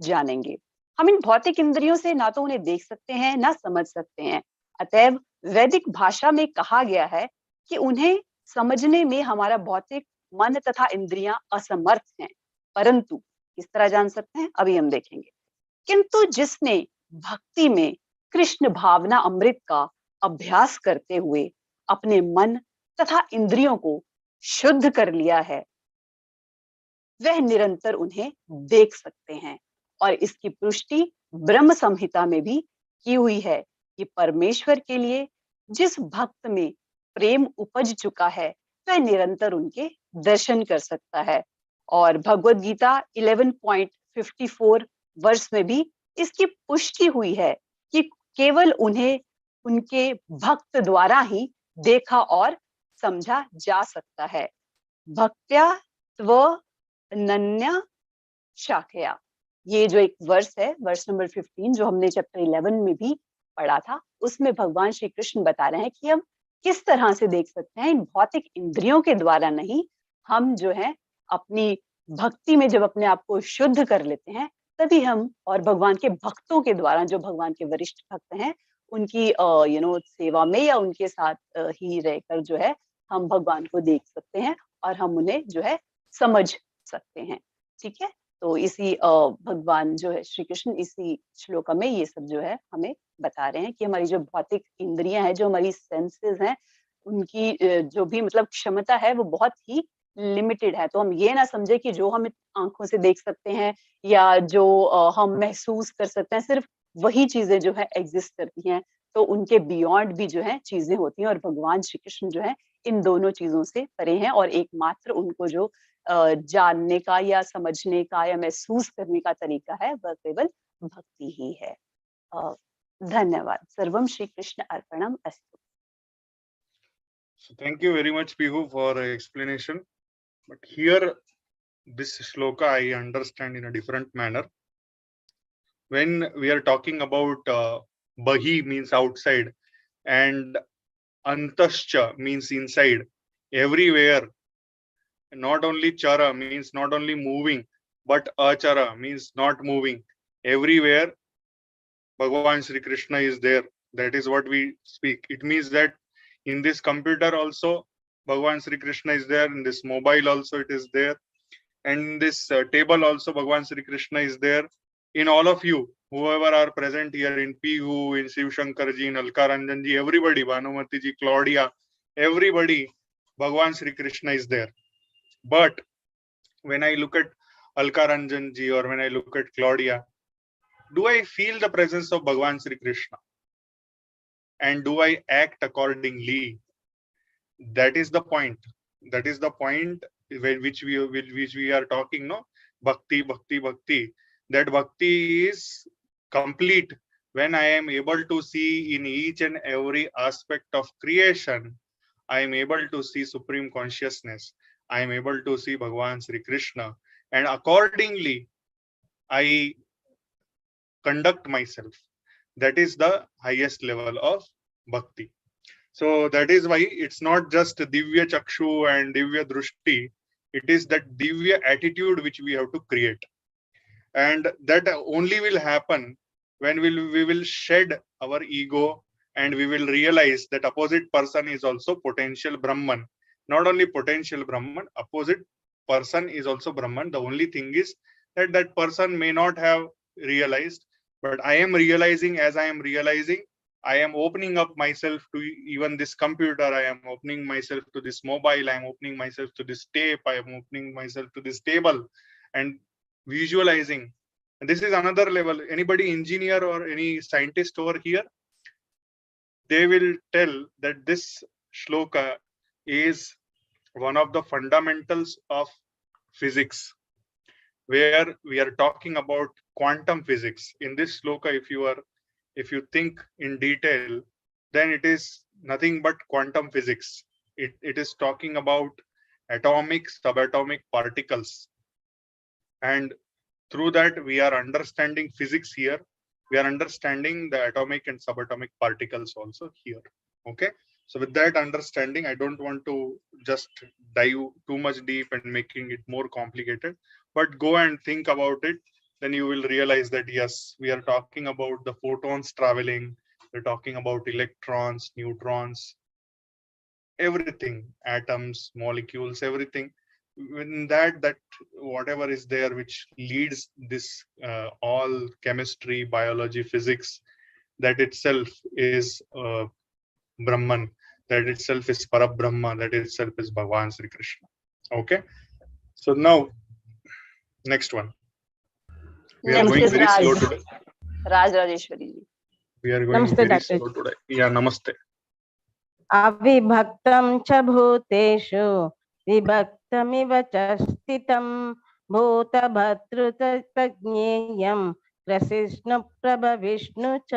जानेंगे। हम इन भौतिक इंद्रियों से ना तो उन्हें देख सकते हैं ना समझ सकते हैं। अतएव वैदिक भाषा में कहा गया है कि उन्हें समझने में हमारा भौतिक मन तथा इंद्रियां असमर्थ हैं। परंतु किस तरह जान सकते हैं, अभी हम देखेंगे। किंतु जिसने भक्ति में कृष्ण भावना अमृत का अभ्यास करते हुए अपने मन तथा इंद्रियों को शुद्ध कर लिया है, वह निरंतर उन्हें देख सकते हैं। और इसकी पुष्टि ब्रह्म संहिता में भी की हुई है कि परमेश्वर के लिए जिस भक्त में प्रेम उपज चुका है, वह निरंतर उनके दर्शन कर सकता है। और भगवद गीता 11.54 वर्ष में भी इसकी पुष्टि हुई है कि केवल उन्हें उनके भक्त द्वारा ही देखा और समझा जा सकता है। भक्त्या त्व नन्या शाखया, ये जो एक वर्ष है, वर्ष नंबर 15 जो हमने चैप्टर 11 में भी पढ़ा था, उसमें भगवान श्री कृष्ण बता रहे हैं कि हम किस तरह से देख सकते हैं। इन भौतिक इंद्रियों के द्वारा नहीं, हम जो है अपनी भक्ति में जब अपने आप को शुद्ध कर लेते हैं, तभी हम, और भगवान के भक्तों के द्वारा, जो भगवान के वरिष्ठ भक्त हैं, उनकी सेवा में या उनके साथ ही रहकर जो है हम भगवान को देख सकते हैं और हम उन्हें जो है समझ सकते हैं। ठीक है, तो इसी भगवान जो है श्री कृष्ण इसी श्लोका में ये सब जो है हमें बता रहे हैं कि हमारी जो भौतिक इंद्रियां हैं, जो हमारी सेंसेस हैं, उनकी जो भी मतलब क्षमता है वो बहुत ही लिमिटेड है। तो हम ये ना समझे कि जो हम आंखों से देख सकते हैं या जो हम महसूस कर सकते हैं, सिर्फ वही चीजें जो है एग्जिस्ट करती हैं। तो उनके बियॉन्ड भी जो है चीजें होती हैं, और भगवान श्री कृष्ण जो है इन दोनों चीजों से परे हैं, और एकमात्र उनको जो जानने का या समझने का या महसूस करने का तरीका है वह केवल भक्ति ही है। धन्यवाद। सर्वम श्री कृष्ण अर्पणम अस्तु। So thank you very much, Pihu, for explanation. But here, this shloka I understand in a different manner. When we are talking about Bahi means outside and Antascha means inside, everywhere. Not only Chara means not only moving, but Achara means not moving. Everywhere, Bhagavan Sri Krishna is there. That is what we speak. It means that in this computer also, Bhagavan Sri Krishna is there. In this mobile also, it is there. And in this table also, Bhagavan Sri Krishna is there. In all of you, whoever are present here, in Pihu, in Shiv Shankarji, in Alka Ranjanji, everybody, Bhanumati ji, Claudia, everybody, Bhagavan Sri Krishna is there. But when I look at Alka Ranjanji or when I look at Claudia, do I feel the presence of Bhagavan Sri Krishna? And do I act accordingly? That is the point. That is the point which we are talking, no? Bhakti, bhakti, bhakti. That bhakti is complete when I am able to see in each and every aspect of creation, I am able to see supreme consciousness. I am able to see Bhagavan Sri Krishna. And accordingly, I conduct myself. That is the highest level of bhakti. So that is why it's not just Divya Chakshu and Divya Drushti. It is that Divya attitude which we have to create. And that only will happen when we will shed our ego and we will realize that opposite person is also potential Brahman. Not only potential Brahman, opposite person is also Brahman. The only thing is that that person may not have realized, but I am realizing. As I am realizing, I am opening up myself to even this computer. I am opening myself to this mobile. I am opening myself to this tape. I am opening myself to this table and visualizing. And this is another level. Anybody engineer or any scientist over here, they will tell that this shloka is one of the fundamentals of physics, where we are talking about quantum physics. In this shloka, if you think in detail, then it is nothing but quantum physics. It is talking about atomic, subatomic particles. And through that, we are understanding physics here. We are understanding the atomic and subatomic particles also here. Okay. So with that understanding, I don't want to just dive too much deep and making it more complicated, but go and think about it. Then you will realize that, yes, we are talking about the photons traveling. We're talking about electrons, neutrons, everything, atoms, molecules, everything. In that whatever is there which leads this all chemistry, biology, physics, that itself is Brahman, that itself is Parabrahma, that itself is Bhagavan Sri Krishna. Okay. So now, next one. We are going very slow today. Raj Rajeshwari ji. We are going very slow today. Yeah, namaste. अविभक्तं च भूतेषु विभक्तमिव च स्थितं भूतभर्तृतज्ञेयं कृष्णप्रभविष्णु च.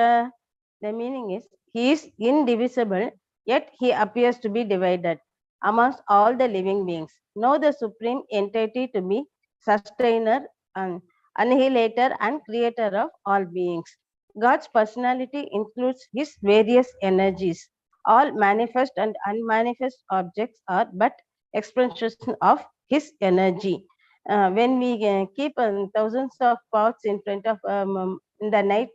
The meaning is, he is indivisible, yet he appears to be divided amongst all the living beings. Know the supreme entity to be sustainer and annihilator and creator of all beings. God's personality includes his various energies. All manifest and unmanifest objects are but expressions of his energy. When we keep thousands of pots in front of in the night,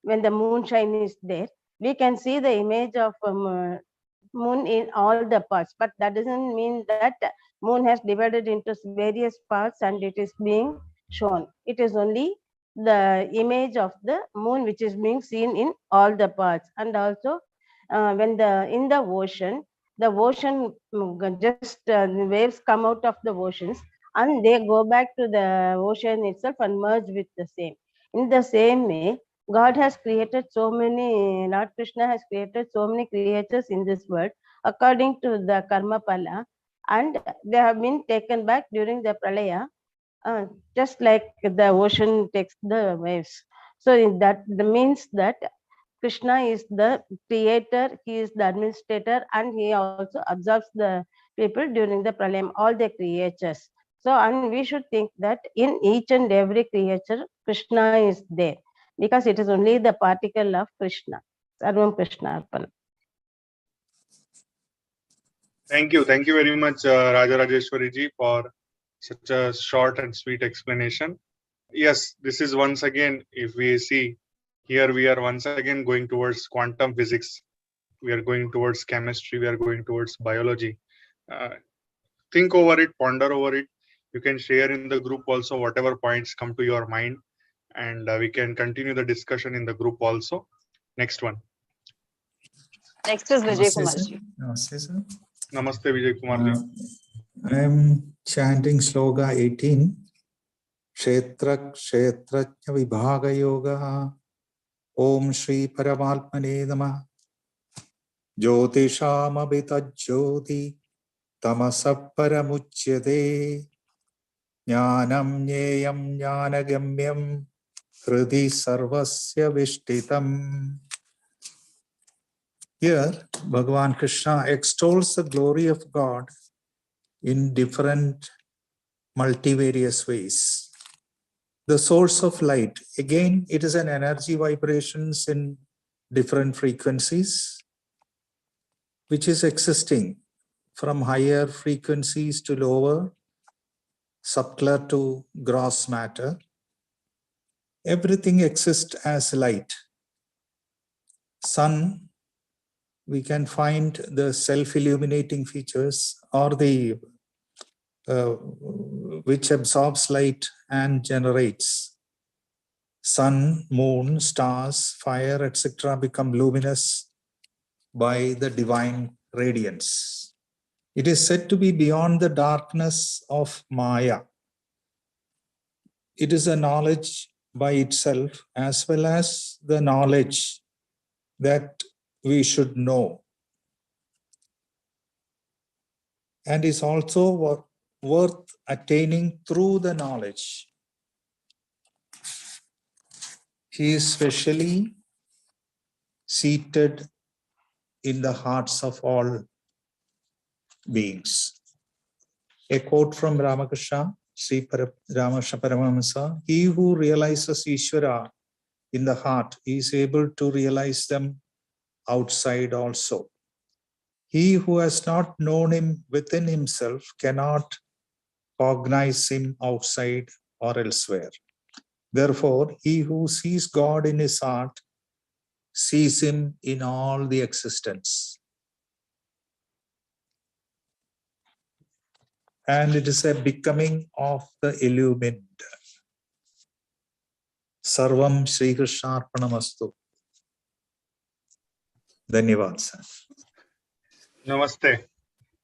when the moonshine is there, we can see the image of moon in all the parts, but that doesn't mean that moon has divided into various parts and it is being shown. It is only the image of the moon which is being seen in all the parts. And also when in the ocean, the ocean just the waves come out of the oceans and they go back to the ocean itself and merge with the same. In the same way, God has created so many, Lord Krishna has created so many creatures in this world according to the karma pala, and they have been taken back during the pralaya, just like the ocean takes the waves. So that means that Krishna is the creator, he is the administrator, and he also absorbs the people during the pralayam, all the creatures. So, and we should think that in each and every creature, Krishna is there, because it is only the particle of Krishna. Sarvam Krishna Arpana. Thank you very much, Raja Rajeshwari ji, for such a short and sweet explanation. Yes, this is once again, if we see here, we are once again going towards quantum physics. We are going towards chemistry. We are going towards biology. Think over it, ponder over it. You can share in the group also whatever points come to your mind, and we can continue the discussion in the group also. Next one. Next is Vijay Kumar ji. Namaste, sir. Namaste, Vijay Kumar ji. I am chanting Shloka 18. Kshetra Kshetrajna Vibhaga Yoga. Om Shri Paramatmane Namah. Jyotisham Abhita Jyoti Tamasa Paramuchyate. Jnanam Jneyam Jnanagamyam Hridi Sarvasya Vishtitam. Here, Bhagavan Krishna extols the glory of God in different multivarious ways. The source of light, again, it is an energy vibrations in different frequencies, which is existing from higher frequencies to lower, subtler to gross matter. Everything exists as light. Sun, we can find the self-illuminating features, or the which absorbs light and generates. Sun, moon, stars, fire, etc. become luminous by the divine radiance. It is said to be beyond the darkness of Maya. It is a knowledge by itself, as well as the knowledge that we should know, and is also worth attaining through the knowledge. He is specially seated in the hearts of all beings. A quote from Ramakrishna, Sri Ramakrishna Paramahamsa: he who realizes Ishvara in the heart is able to realize them outside also. He who has not known him within himself cannot cognize him outside or elsewhere. Therefore, he who sees God in his heart sees him in all the existence. And it is a becoming of the illumined. Sarvam Shri Krishna Arpanamastu. Dhanyavad, sir. Namaste.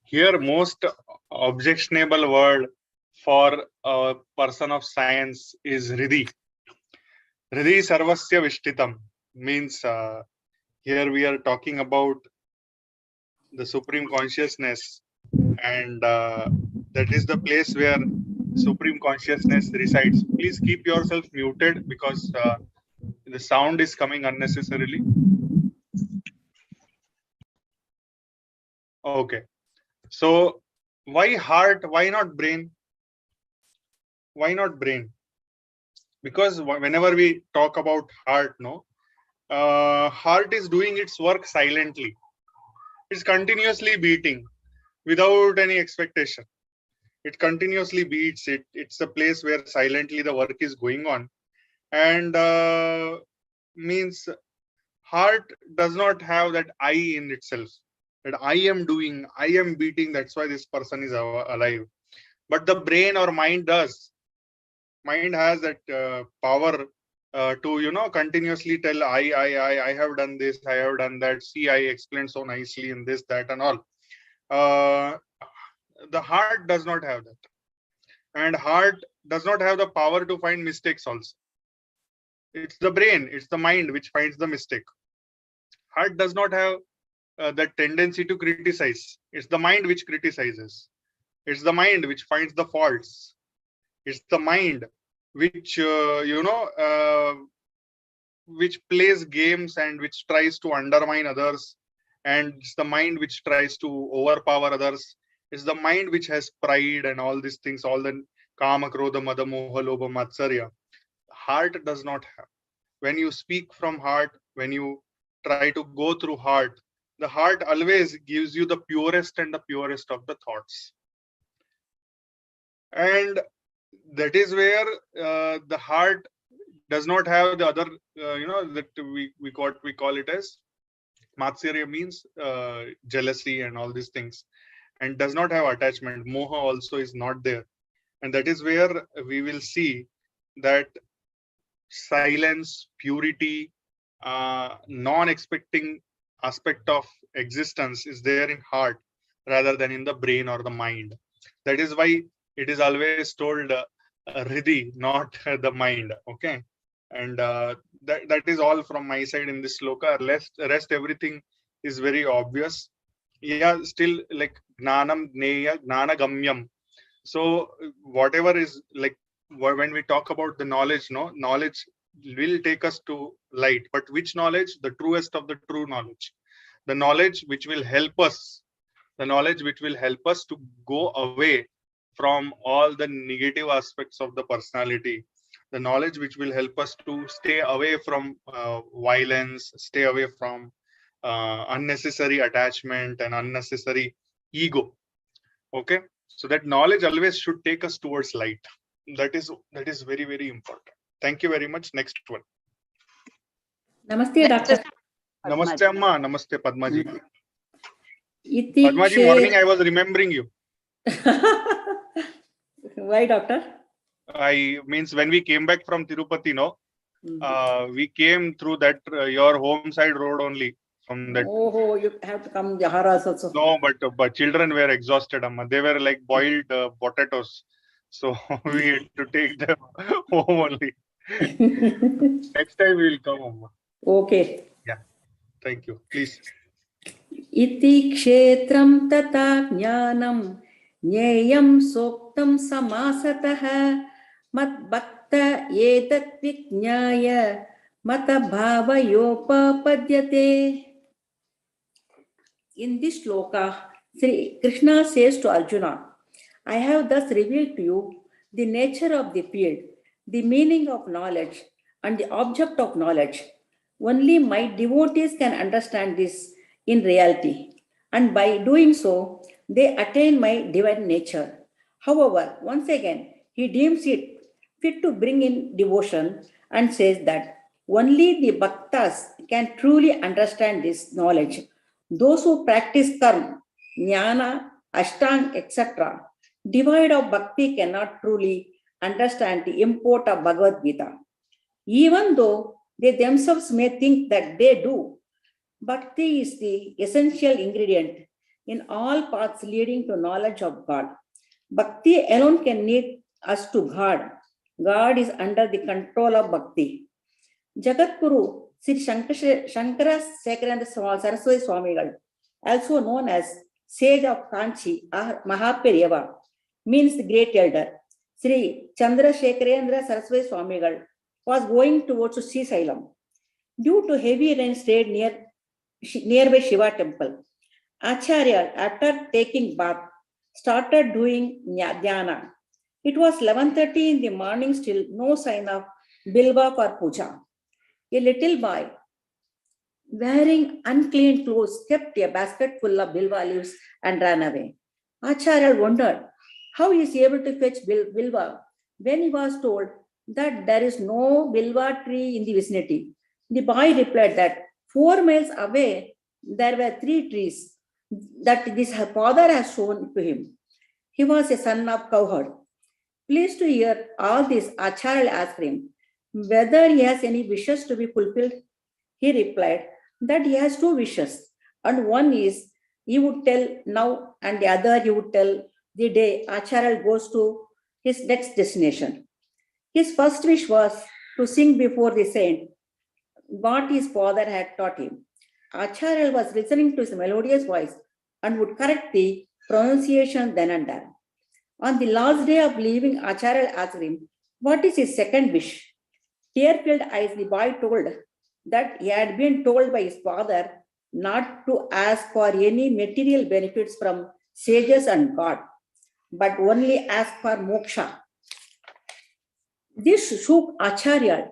Here, most objectionable word for a person of science is Hridhi. Hridhi Sarvasya Vishtitam means here we are talking about the Supreme Consciousness, and that is the place where Supreme Consciousness resides. Please keep yourself muted because the sound is coming unnecessarily. Okay. So why heart? Why not brain? Why not brain? Because whenever we talk about heart, heart is doing its work silently. It's continuously beating without any expectation. It continuously beats. It's a place where silently the work is going on, and means heart does not have that I in itself, that I am doing, I am beating, that's why this person is alive. But the brain or mind does. Mind has that power to continuously tell I have done this, I have done that, see, I explained so nicely in this, that and all. The heart does not have that, and heart does not have the power to find mistakes also. It's the brain, it's the mind which finds the mistake. Heart does not have that tendency to criticize. It's the mind which criticizes. It's the mind which finds the faults. It's the mind which which plays games and which tries to undermine others, and it's the mind which tries to overpower others. It's the mind which has pride and all these things, all the kama, krodha, mada, moha, lobha, matsarya. Heart does not have. When you speak from heart, when you try to go through heart, the heart always gives you the purest and the purest of the thoughts. And that is where the heart does not have the other, that we call it as matsarya, means jealousy and all these things, and does not have attachment. Moha also is not there. And that is where we will see that silence, purity, non-expecting aspect of existence is there in heart rather than in the brain or the mind. That is why it is always told Hriday, not the mind. Okay. And that is all from my side in this sloka. Rest everything is very obvious. Yeah, still like gnanam jneya gnana gamyam. So whatever is like, when we talk about the knowledge, knowledge will take us to light. But which knowledge? The truest of the true knowledge. The knowledge which will help us. The knowledge which will help us to go away from all the negative aspects of the personality. The knowledge which will help us to stay away from violence, stay away from unnecessary attachment and unnecessary ego. Okay. So that knowledge always should take us towards light. That is very, very important. Thank you very much. Next one. Namaste, Doctor. Namaste, Amma. Namaste, Padma ji. Iti Padma ji, morning I was remembering you. Why, Doctor? I means when we came back from Tirupati, we came through that your home side road only. From that. Oh, you have to come Jaharas also. No, but children were exhausted, Amma. They were like boiled potatoes. So we had to take them home only. Next time we will come, Amma. Okay. Yeah. Thank you. Please. Iti kshetram tata jnanam nyayam soktam samasatah mat bhakta etat vijnaya mata bhava yopapadyate. In this shloka, Sri Krishna says to Arjuna, I have thus revealed to you the nature of the field, the meaning of knowledge, and the object of knowledge. Only my devotees can understand this in reality, and by doing so, they attain my divine nature. However, once again, he deems it fit to bring in devotion and says that only the bhaktas can truly understand this knowledge. Those who practice karma, jnana, ashtanga, etc., devoid of bhakti cannot truly understand the import of Bhagavad Gita. Even though they themselves may think that they do, bhakti is the essential ingredient in all paths leading to knowledge of God. Bhakti alone can lead us to God. God is under the control of bhakti. Jagadguru Sri Shankara Sekarananda Saraswati Swamigal, also known as Sage of Kanchi or Mahaperiyava, means the great elder. Sri Chandrasekharendra Saraswati Swamigal was going towards Srisailam. Due to heavy rain stayed nearby Shiva temple. Acharya, after taking bath, started doing dhyana. It was 11:30 in the morning, still no sign of bilva for puja. A little boy wearing unclean clothes kept a basket full of bilva leaves and ran away. Acharya wondered how he is able to fetch bilva when he was told that there is no bilva tree in the vicinity. The boy replied that 4 miles away there were 3 trees that his father has shown to him. He was a son of cowherd. Pleased to hear all this, Acharya asked him whether he has any wishes to be fulfilled. He replied that he has 2 wishes, and one is he would tell now, and the other he would tell the day Acharya goes to his next destination. His first wish was to sing before the saint what his father had taught him. Acharya was listening to his melodious voice and would correct the pronunciation then and there. On the last day of leaving, Acharya asked him, what is his second wish? Tear-filled eyes, the boy told that he had been told by his father not to ask for any material benefits from sages and God, but only ask for moksha. This shook Acharya,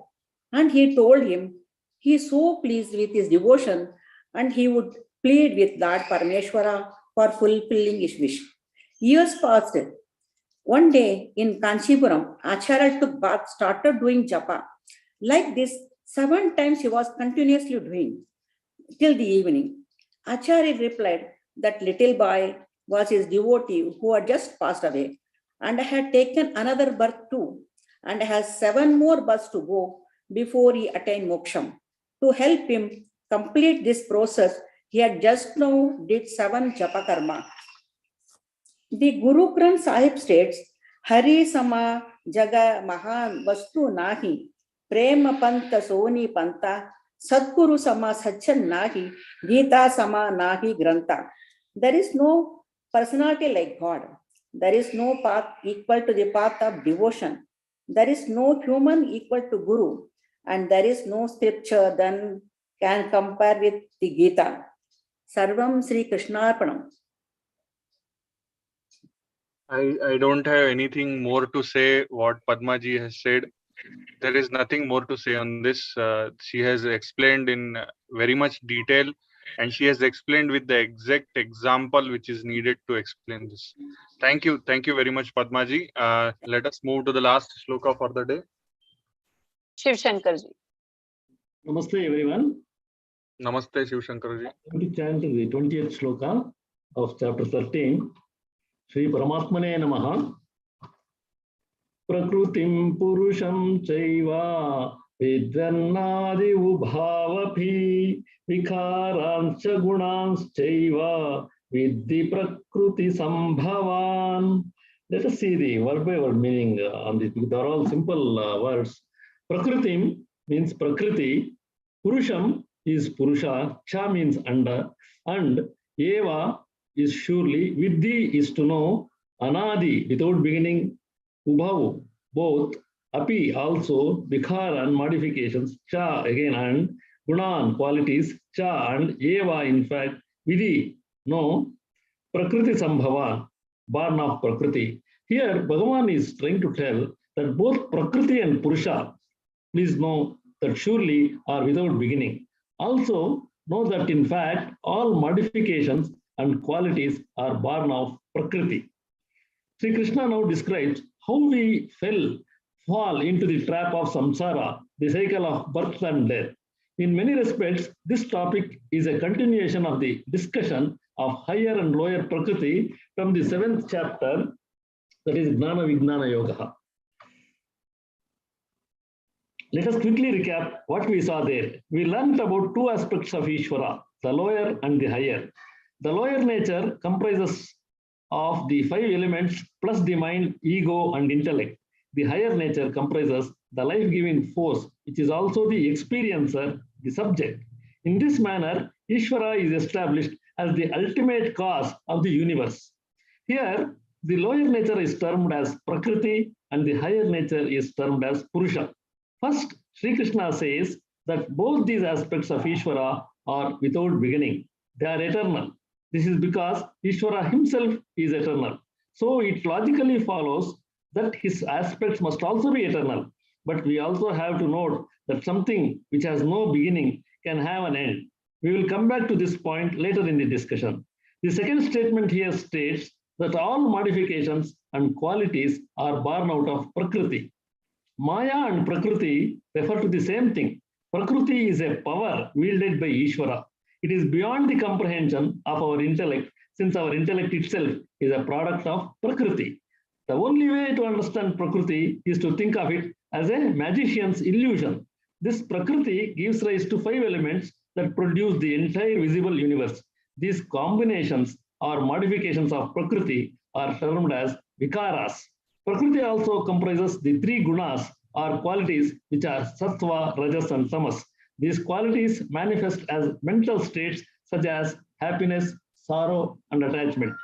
and he told him he is so pleased with his devotion and he would plead with Lord Parameshwara for fulfilling his wish. Years passed. One day in Kanchipuram, Acharya took bath, started doing japa. Like this, 7 times he was continuously doing till the evening. Acharya replied that little boy was his devotee who had just passed away and had taken another birth too, and has 7 more births to go before he attained moksham. To help him complete this process, he had just now did 7 japa karma. The Guru Granth Sahib states, Hari sama jaga mahan vastu nahi, prema panta soni panta, Sadguru sama sachan nahi, Gita sama nahi granta. There is no personality like God. There is no path equal to the path of devotion. There is no human equal to Guru. And there is no scripture then can compare with the Gita. Sarvam Sri Krishnarpanam. I don't have anything more to say what Padma ji has said. There is nothing more to say on this. She has explained in very much detail, and she has explained with the exact example which is needed to explain this. Thank you very much, Padma ji. Let us move to the last shloka for the day. Shiv Shankar ji. Namaste everyone. Namaste Shiv Shankar ji. I'm going to chant the 20th shloka of chapter 13. Shri Paramatmane Namaha. Prakrutim Purusham Chaiva Vidyanadi Ubhavapi Vikharancha Gunans Chaiva Vidhi Prakruti Sambhavan. Let us see the word by word meaning on this. They are all simple words. Prakrutim means Prakriti. Purusham is Purusha. Cha means under. And Eva is surely. Vidhi is to know. Anadi, without beginning. Ubhav, both. Api, also. Vikharan, modifications. Cha, again, and. Gunan, qualities. Cha, and. Eva, in fact. Vidhi, no. Prakriti Sambhava, born of Prakriti. Here, Bhagavan is trying to tell that both Prakriti and Purusha, please know that surely are without beginning. Also, know that in fact, all modifications and qualities are born of Prakriti. Sri Krishna now describes how we fall into the trap of samsara, the cycle of birth and death. In many respects, this topic is a continuation of the discussion of higher and lower Prakriti from the 7th chapter, that is Gnana Vijnana Yoga. Let us quickly recap what we saw there. We learned about 2 aspects of Ishvara, the lower and the higher. The lower nature comprises of the 5 elements plus the mind, ego, and intellect. The higher nature comprises the life-giving force, which is also the experiencer, the subject. In this manner, Ishvara is established as the ultimate cause of the universe. Here, the lower nature is termed as Prakriti and the higher nature is termed as Purusha. First, Sri Krishna says that both these aspects of Ishvara are without beginning. They are eternal. This is because Ishvara himself is eternal. So it logically follows that his aspects must also be eternal. But we also have to note that something which has no beginning can have an end. We will come back to this point later in the discussion. The second statement here states that all modifications and qualities are born out of Prakriti. Maya and Prakriti refer to the same thing. Prakriti is a power wielded by Ishvara. It is beyond the comprehension of our intellect, since our intellect itself is a product of Prakriti. The only way to understand Prakriti is to think of it as a magician's illusion. This Prakriti gives rise to 5 elements that produce the entire visible universe. These combinations or modifications of Prakriti are termed as vikaras. Prakriti also comprises the three gunas or qualities which are sattva, rajas, and tamas. These qualities manifest as mental states such as happiness, sorrow, and attachment.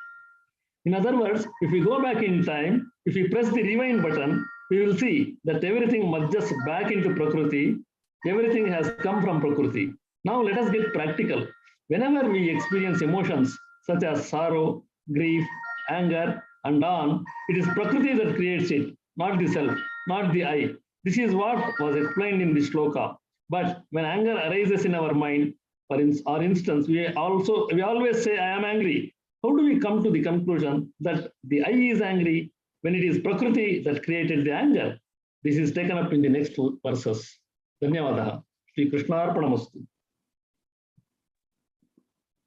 In other words, if we go back in time, if we press the rewind button, we will see that everything merges back into Prakriti. Everything has come from Prakriti. Now let us get practical. Whenever we experience emotions such as sorrow, grief, anger, and on, it is Prakriti that creates it, not the self, not the I. This is what was explained in the Shloka. But when anger arises in our mind, for instance, we always say, I am angry. How do we come to the conclusion that the I is angry when it is Prakriti that created the anger? This is taken up in the next two verses. Dhanyavadaha. Shri Krishna Arpanamastu.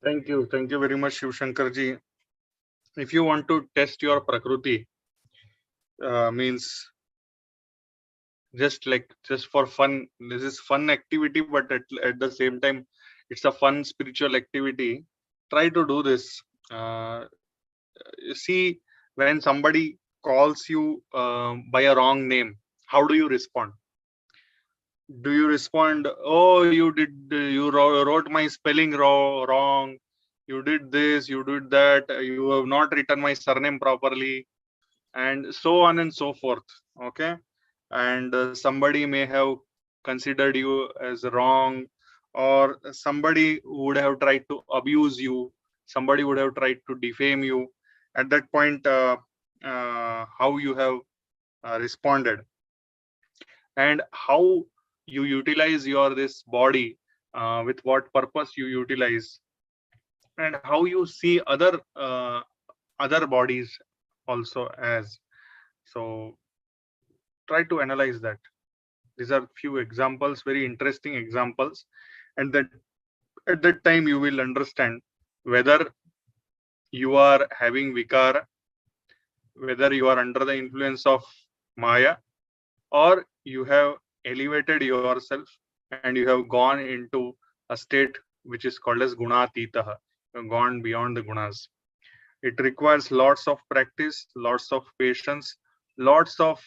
Thank you very much, Shiv Shankar ji. If you want to test your Prakriti, means just for fun, this is fun activity, but at the same time, it's a fun spiritual activity. Try to do this. See, when somebody calls you by a wrong name, how do you respond? Do you respond, oh, you wrote my spelling wrong, you did this, you did that, you have not written my surname properly, and so on and so forth? Okay. And somebody may have considered you as wrong, or somebody would have tried to abuse you, somebody would have tried to defame you. At that point, how you have responded, and how you utilize this body, with what purpose you utilize, and how you see other bodies also as. So try to analyze that. These are few examples, very interesting examples, and that at that time you will understand whether you are having vikara, whether you are under the influence of Maya, or you have elevated yourself and you have gone into a state which is called as gunatitaha. You have gone beyond the gunas. It requires lots of practice, lots of patience, lots of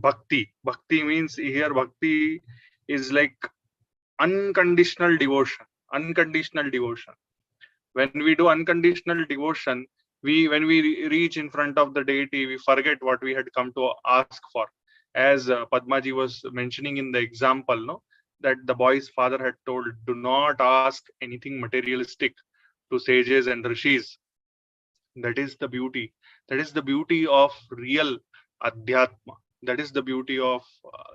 bhakti. Bhakti means here, bhakti is like unconditional devotion. Unconditional devotion. When we do unconditional devotion, when we reach in front of the deity, we forget what we had come to ask for. As Padmaji was mentioning in the example, no, that the boy's father had told, do not ask anything materialistic to sages and rishis. That is the beauty. That is the beauty of real adhyatma. That is the beauty of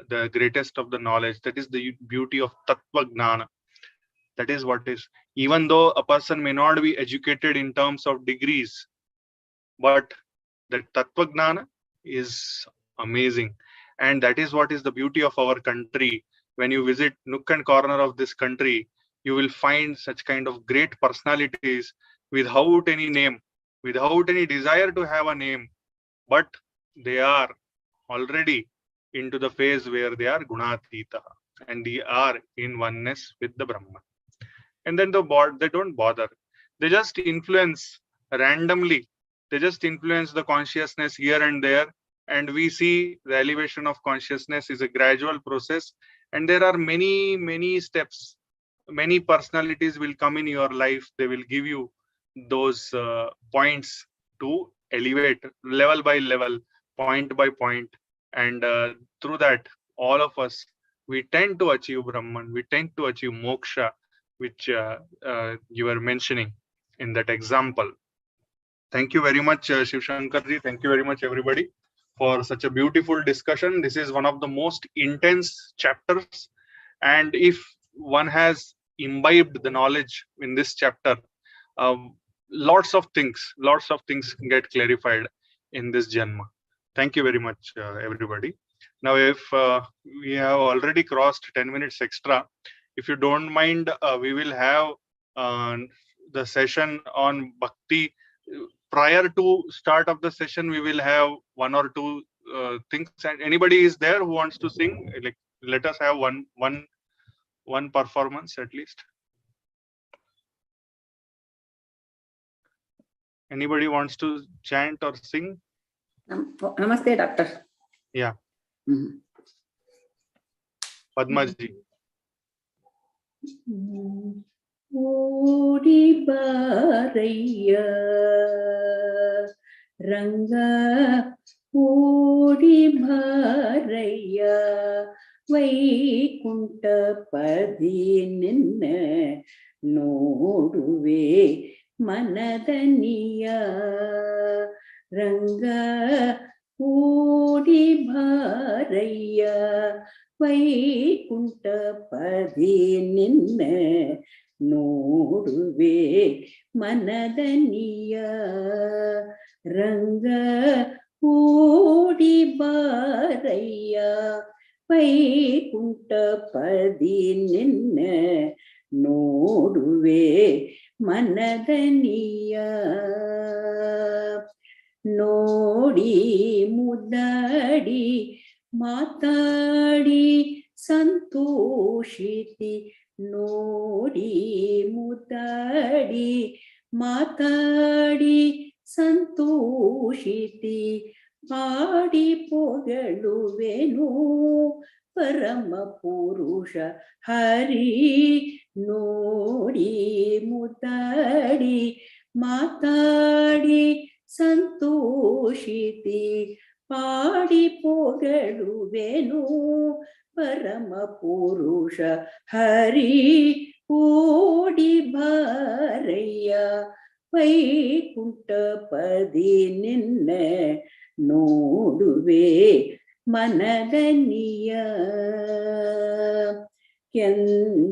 the greatest of the knowledge. That is the beauty of tattva gnana. That is what is. Even though a person may not be educated in terms of degrees, but the tattva gnana is amazing. And that is what is the beauty of our country. When you visit nook and corner of this country, you will find such kind of great personalities without any name, without any desire to have a name, but they are already into the phase where they are gunatita and they are in oneness with the Brahman. And then they don't bother. They just influence randomly. They just influence the consciousness here and there. And we see the elevation of consciousness is a gradual process. And there are many, many steps. Many personalities will come in your life. They will give you those points to elevate level by level, point by point. And through that, all of us, we tend to achieve Brahman. We tend to achieve moksha, which you were mentioning in that example. Thank you very much, Shiv Shankar ji. Thank you very much, everybody, for such a beautiful discussion. This is one of the most intense chapters. And if one has imbibed the knowledge in this chapter, lots of things get clarified in this Janma. Thank you very much, everybody. Now, if we have already crossed 10 minutes extra, if you don't mind, we will have the session on bhakti. Prior to start of the session, we will have one or two things. And anybody is there who wants to sing? Like, let us have one performance at least. Anybody wants to chant or sing? Namaste, Doctor. Yeah. Padmaji. Odi baraya Ranga Odi baraya Vaikunta padi ninna noduve manadaniya Ranga Odi baraya Vaikuntha ಪದಿ ನಿನ್ನ ನೋಡುವೆ ಮನದನಿಯ ರಂಗ ಓಡಿ ಬಾರಯ್ಯ ವೈಕುಂಠ ಪದಿ ನಿನ್ನ ನೋಡುವೆ ಮನದನಿಯ ನೋಡಿ ಮುದ್ದಾಡಿ ಮಾತಾಡಿ ಸಂತೋಷಿತಿ ನೋಡಿ ಮುದ್ದಾಡಿ ಮಾತಾಡಿ ಸಂತೋಷಿತಿ ಪಾಡಿ ಪೊಗಳುವೆನು ಪರಮ ಪುರುಷ ಹರಿ ನೋಡಿ ಮುದ್ದಾಡಿ ಮಾತಾಡಿ ಸಂತೋಷಿತಿ ಪಾಡಿ ಪೊಗಳುವೆನು ಪರಮ ಪುರುಷ ಹರಿ ಓಡಿ ಬಾರಯ್ಯ ವೈಕುಂಠ ಪದಿ ನಿನ್ನ ನೋಡುವೆ ಮನದನಿಯ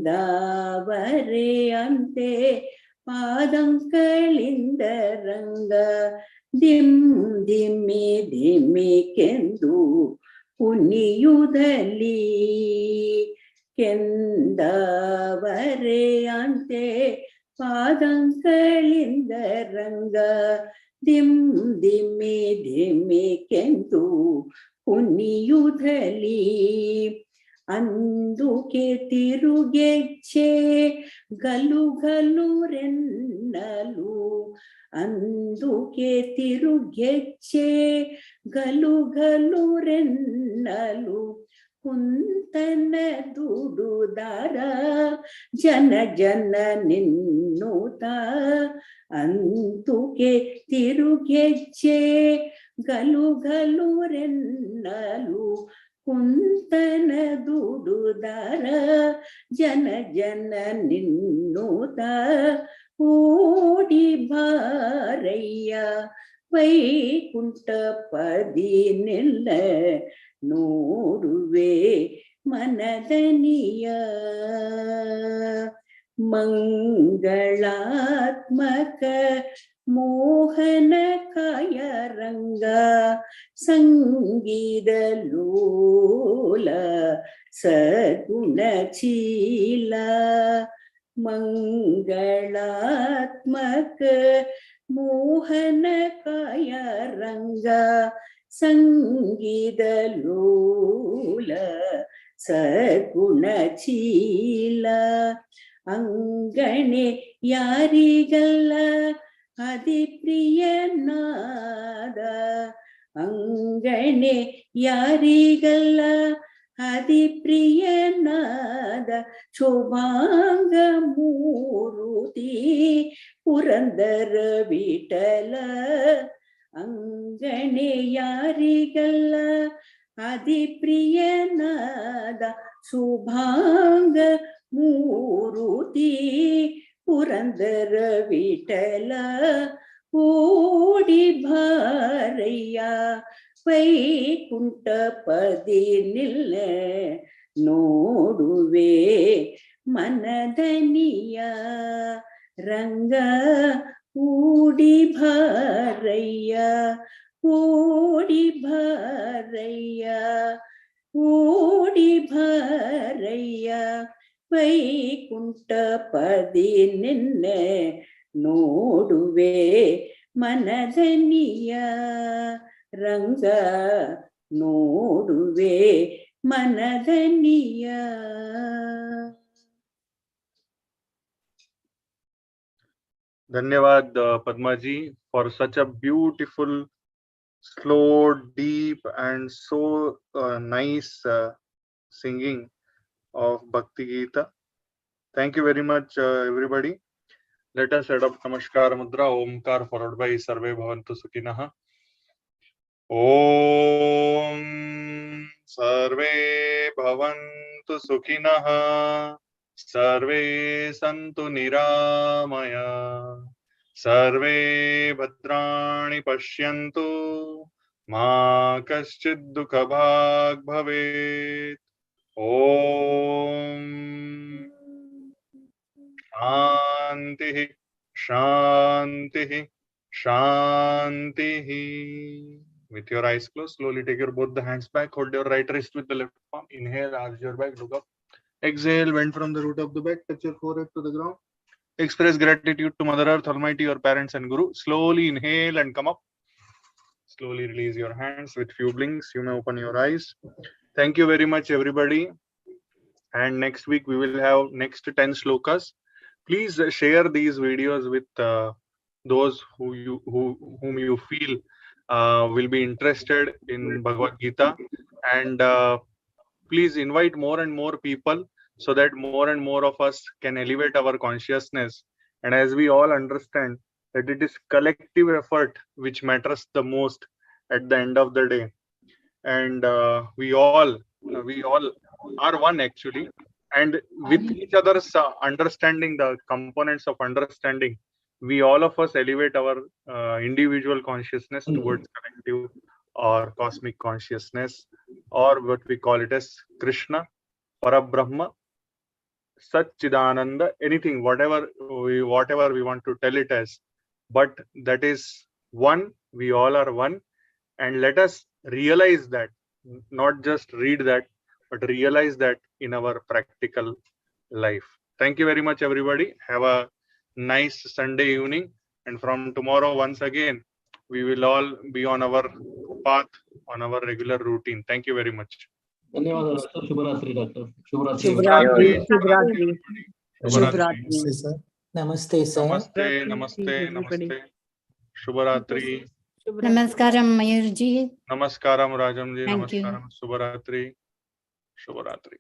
ಕೆಂದಾವರೆ ಅಂತೆ ಪಾದಂಕಳಿಂದ ರಂಗ ದಿಮ್ ದಿಮ್ಮಿ ದಿಮ್ಮಿ ಕೆಂದು ಕುಣಿಯುವುದಲ್ಲಿ ಕೆಂದವರೆ ಅಂತೆ ಪಾದಂಕಳಿಂದ ರಂಗ ದಿಮ್ ದಿಮ್ಮಿ ದಿಮ್ಮಿ ಕೆಂದು ಕುಣಿಯುವುದಲ್ಲಿ ಅಂದುಕೆ ತಿರುಗೆಚ್ಚೆ ಗಲು ಗಲುರೆನ್ನಲು ಅಂದುಕೆ ತಿರುಗೆಚ್ಚೆ ಗಲು ಗಲುರೆನ್ನಲು ಕುಂತನ ದುಡುದಾರ ಜನ ಜನ ನಿನ್ನೂತ ಅಂತುಕೆ ತಿರುಗೆಚ್ಚೆ ಗಲು ಗಲುರೆನ್ನಲು ಕುಂತನ ದುಡುದಾರ ಜನ ಜನ ನಿನ್ನೂತ ಓಡಿ ಬಾರಯ್ಯ ವೈಕುಂಠ ಪದಿ ನಿಲ್ಲ ನೋಡುವೆ ಮನದನಿಯ ಮಂಗಳಾತ್ಮಕ ಮೋಹನ ಕಾಯ ರಂಗ ಸಂಗೀತ ಲೋಲ ಸಗುಣಶೀಲ ಮಂಗಳಾತ್ಮಕ ಮೋಹನ ಕಾಯ ರಂಗ ಸಂಗೀತ ಲೋಲ ಸಗುಣಶೀಲ ಅಂಗಣೆ ಯಾರಿಗಲ್ಲ ಅಧಿಪ್ರಿಯನಾದ ಅಂಗಣೆ ಯಾರಿಗಲ್ಲ ಅಧಿಪ್ರಿಯನಾದ ಶೋಭಾಂಗ ಮೂರುತಿ ಪುರಂದರ ವಿಠಲ ಅಂಗಣೆ ಯಾರಿಗಲ್ಲ ಅಧಿಪ್ರಿಯನಾದ ಶೋಭಾಂಗ ಮೂರುತಿ ಪುರಂದರ ವಿಠಲ ಓಡಿ ಬಾರಯ್ಯ ವೈಕುಂಠ ಪದಿ ನಿಲ್ಲ ನೋಡುವೆ ಮನದನಿಯ ರಂಗ ಓಡಿ ಬಾರಯ್ಯ ಓಡಿ ಬಾರಯ್ಯ ಓಡಿ ಬಾರಯ್ಯ ವೈಕುಂಠ ಪದಿ ನಿನ್ನ ನೋಡುವೆ ಮನದನಿಯ ರಂಗ ನೋಡುವೆ ಮನದನಿಯ. Dhanyavad Padma ji for such a beautiful, slow, deep and so nice singing of Bhakti Gita. Thank you very much, everybody. Let us adopt Namaskar Mudra, Omkar followed by Sarve Bhavantu Sukhinah. Om Sarve Bhavantu Sukhinah. Sarve Santu Niramaya. Sarve Bhadrani Pashyantu. Ma Kaschid Dukha Bhag Bhavet. Om Shanti Shanti Shanti. With your eyes closed, slowly take your both the hands back. Hold your right wrist with the left palm. Inhale, arch your back, look up. Exhale, bend from the root of the back. Touch your forehead to the ground. Express gratitude to Mother Earth, Almighty, your parents and Guru. Slowly inhale and come up. Slowly release your hands. With few blinks, you may open your eyes. Thank you very much, everybody. And next week we will have next 10 shlokas. Please share these videos with those whom you feel will be interested in Bhagavad Gita, and please invite more and more people so that more and more of us can elevate our consciousness. And as we all understand that it is collective effort which matters the most at the end of the day, and we all are one actually, and with each other's understanding the components of understanding, we all of us elevate our individual consciousness towards collective or cosmic consciousness, or what we call it as Krishna, Parabrahma, Satchidananda, anything, whatever we want to tell it as, but that is one. We all are one, and let us realize that, not just read that, but realize that in our practical life. Thank you very much, everybody. Have a nice Sunday evening, and from tomorrow once again we will all be on our path, on our regular routine. Thank you very much. ಧನ್ಯವಾದ doctor. ಶುಭರಾತ್ರಿ doctor. Shubhratri. Shubhratri. Shubhratri. Namaste, sir. Namaste, namaste, namaste. Shubhratri. Namaskaram, Mayur ji. Namaskaram, Rajam ji. Thank you. Namaskaram. Shubhratri. Shubhratri.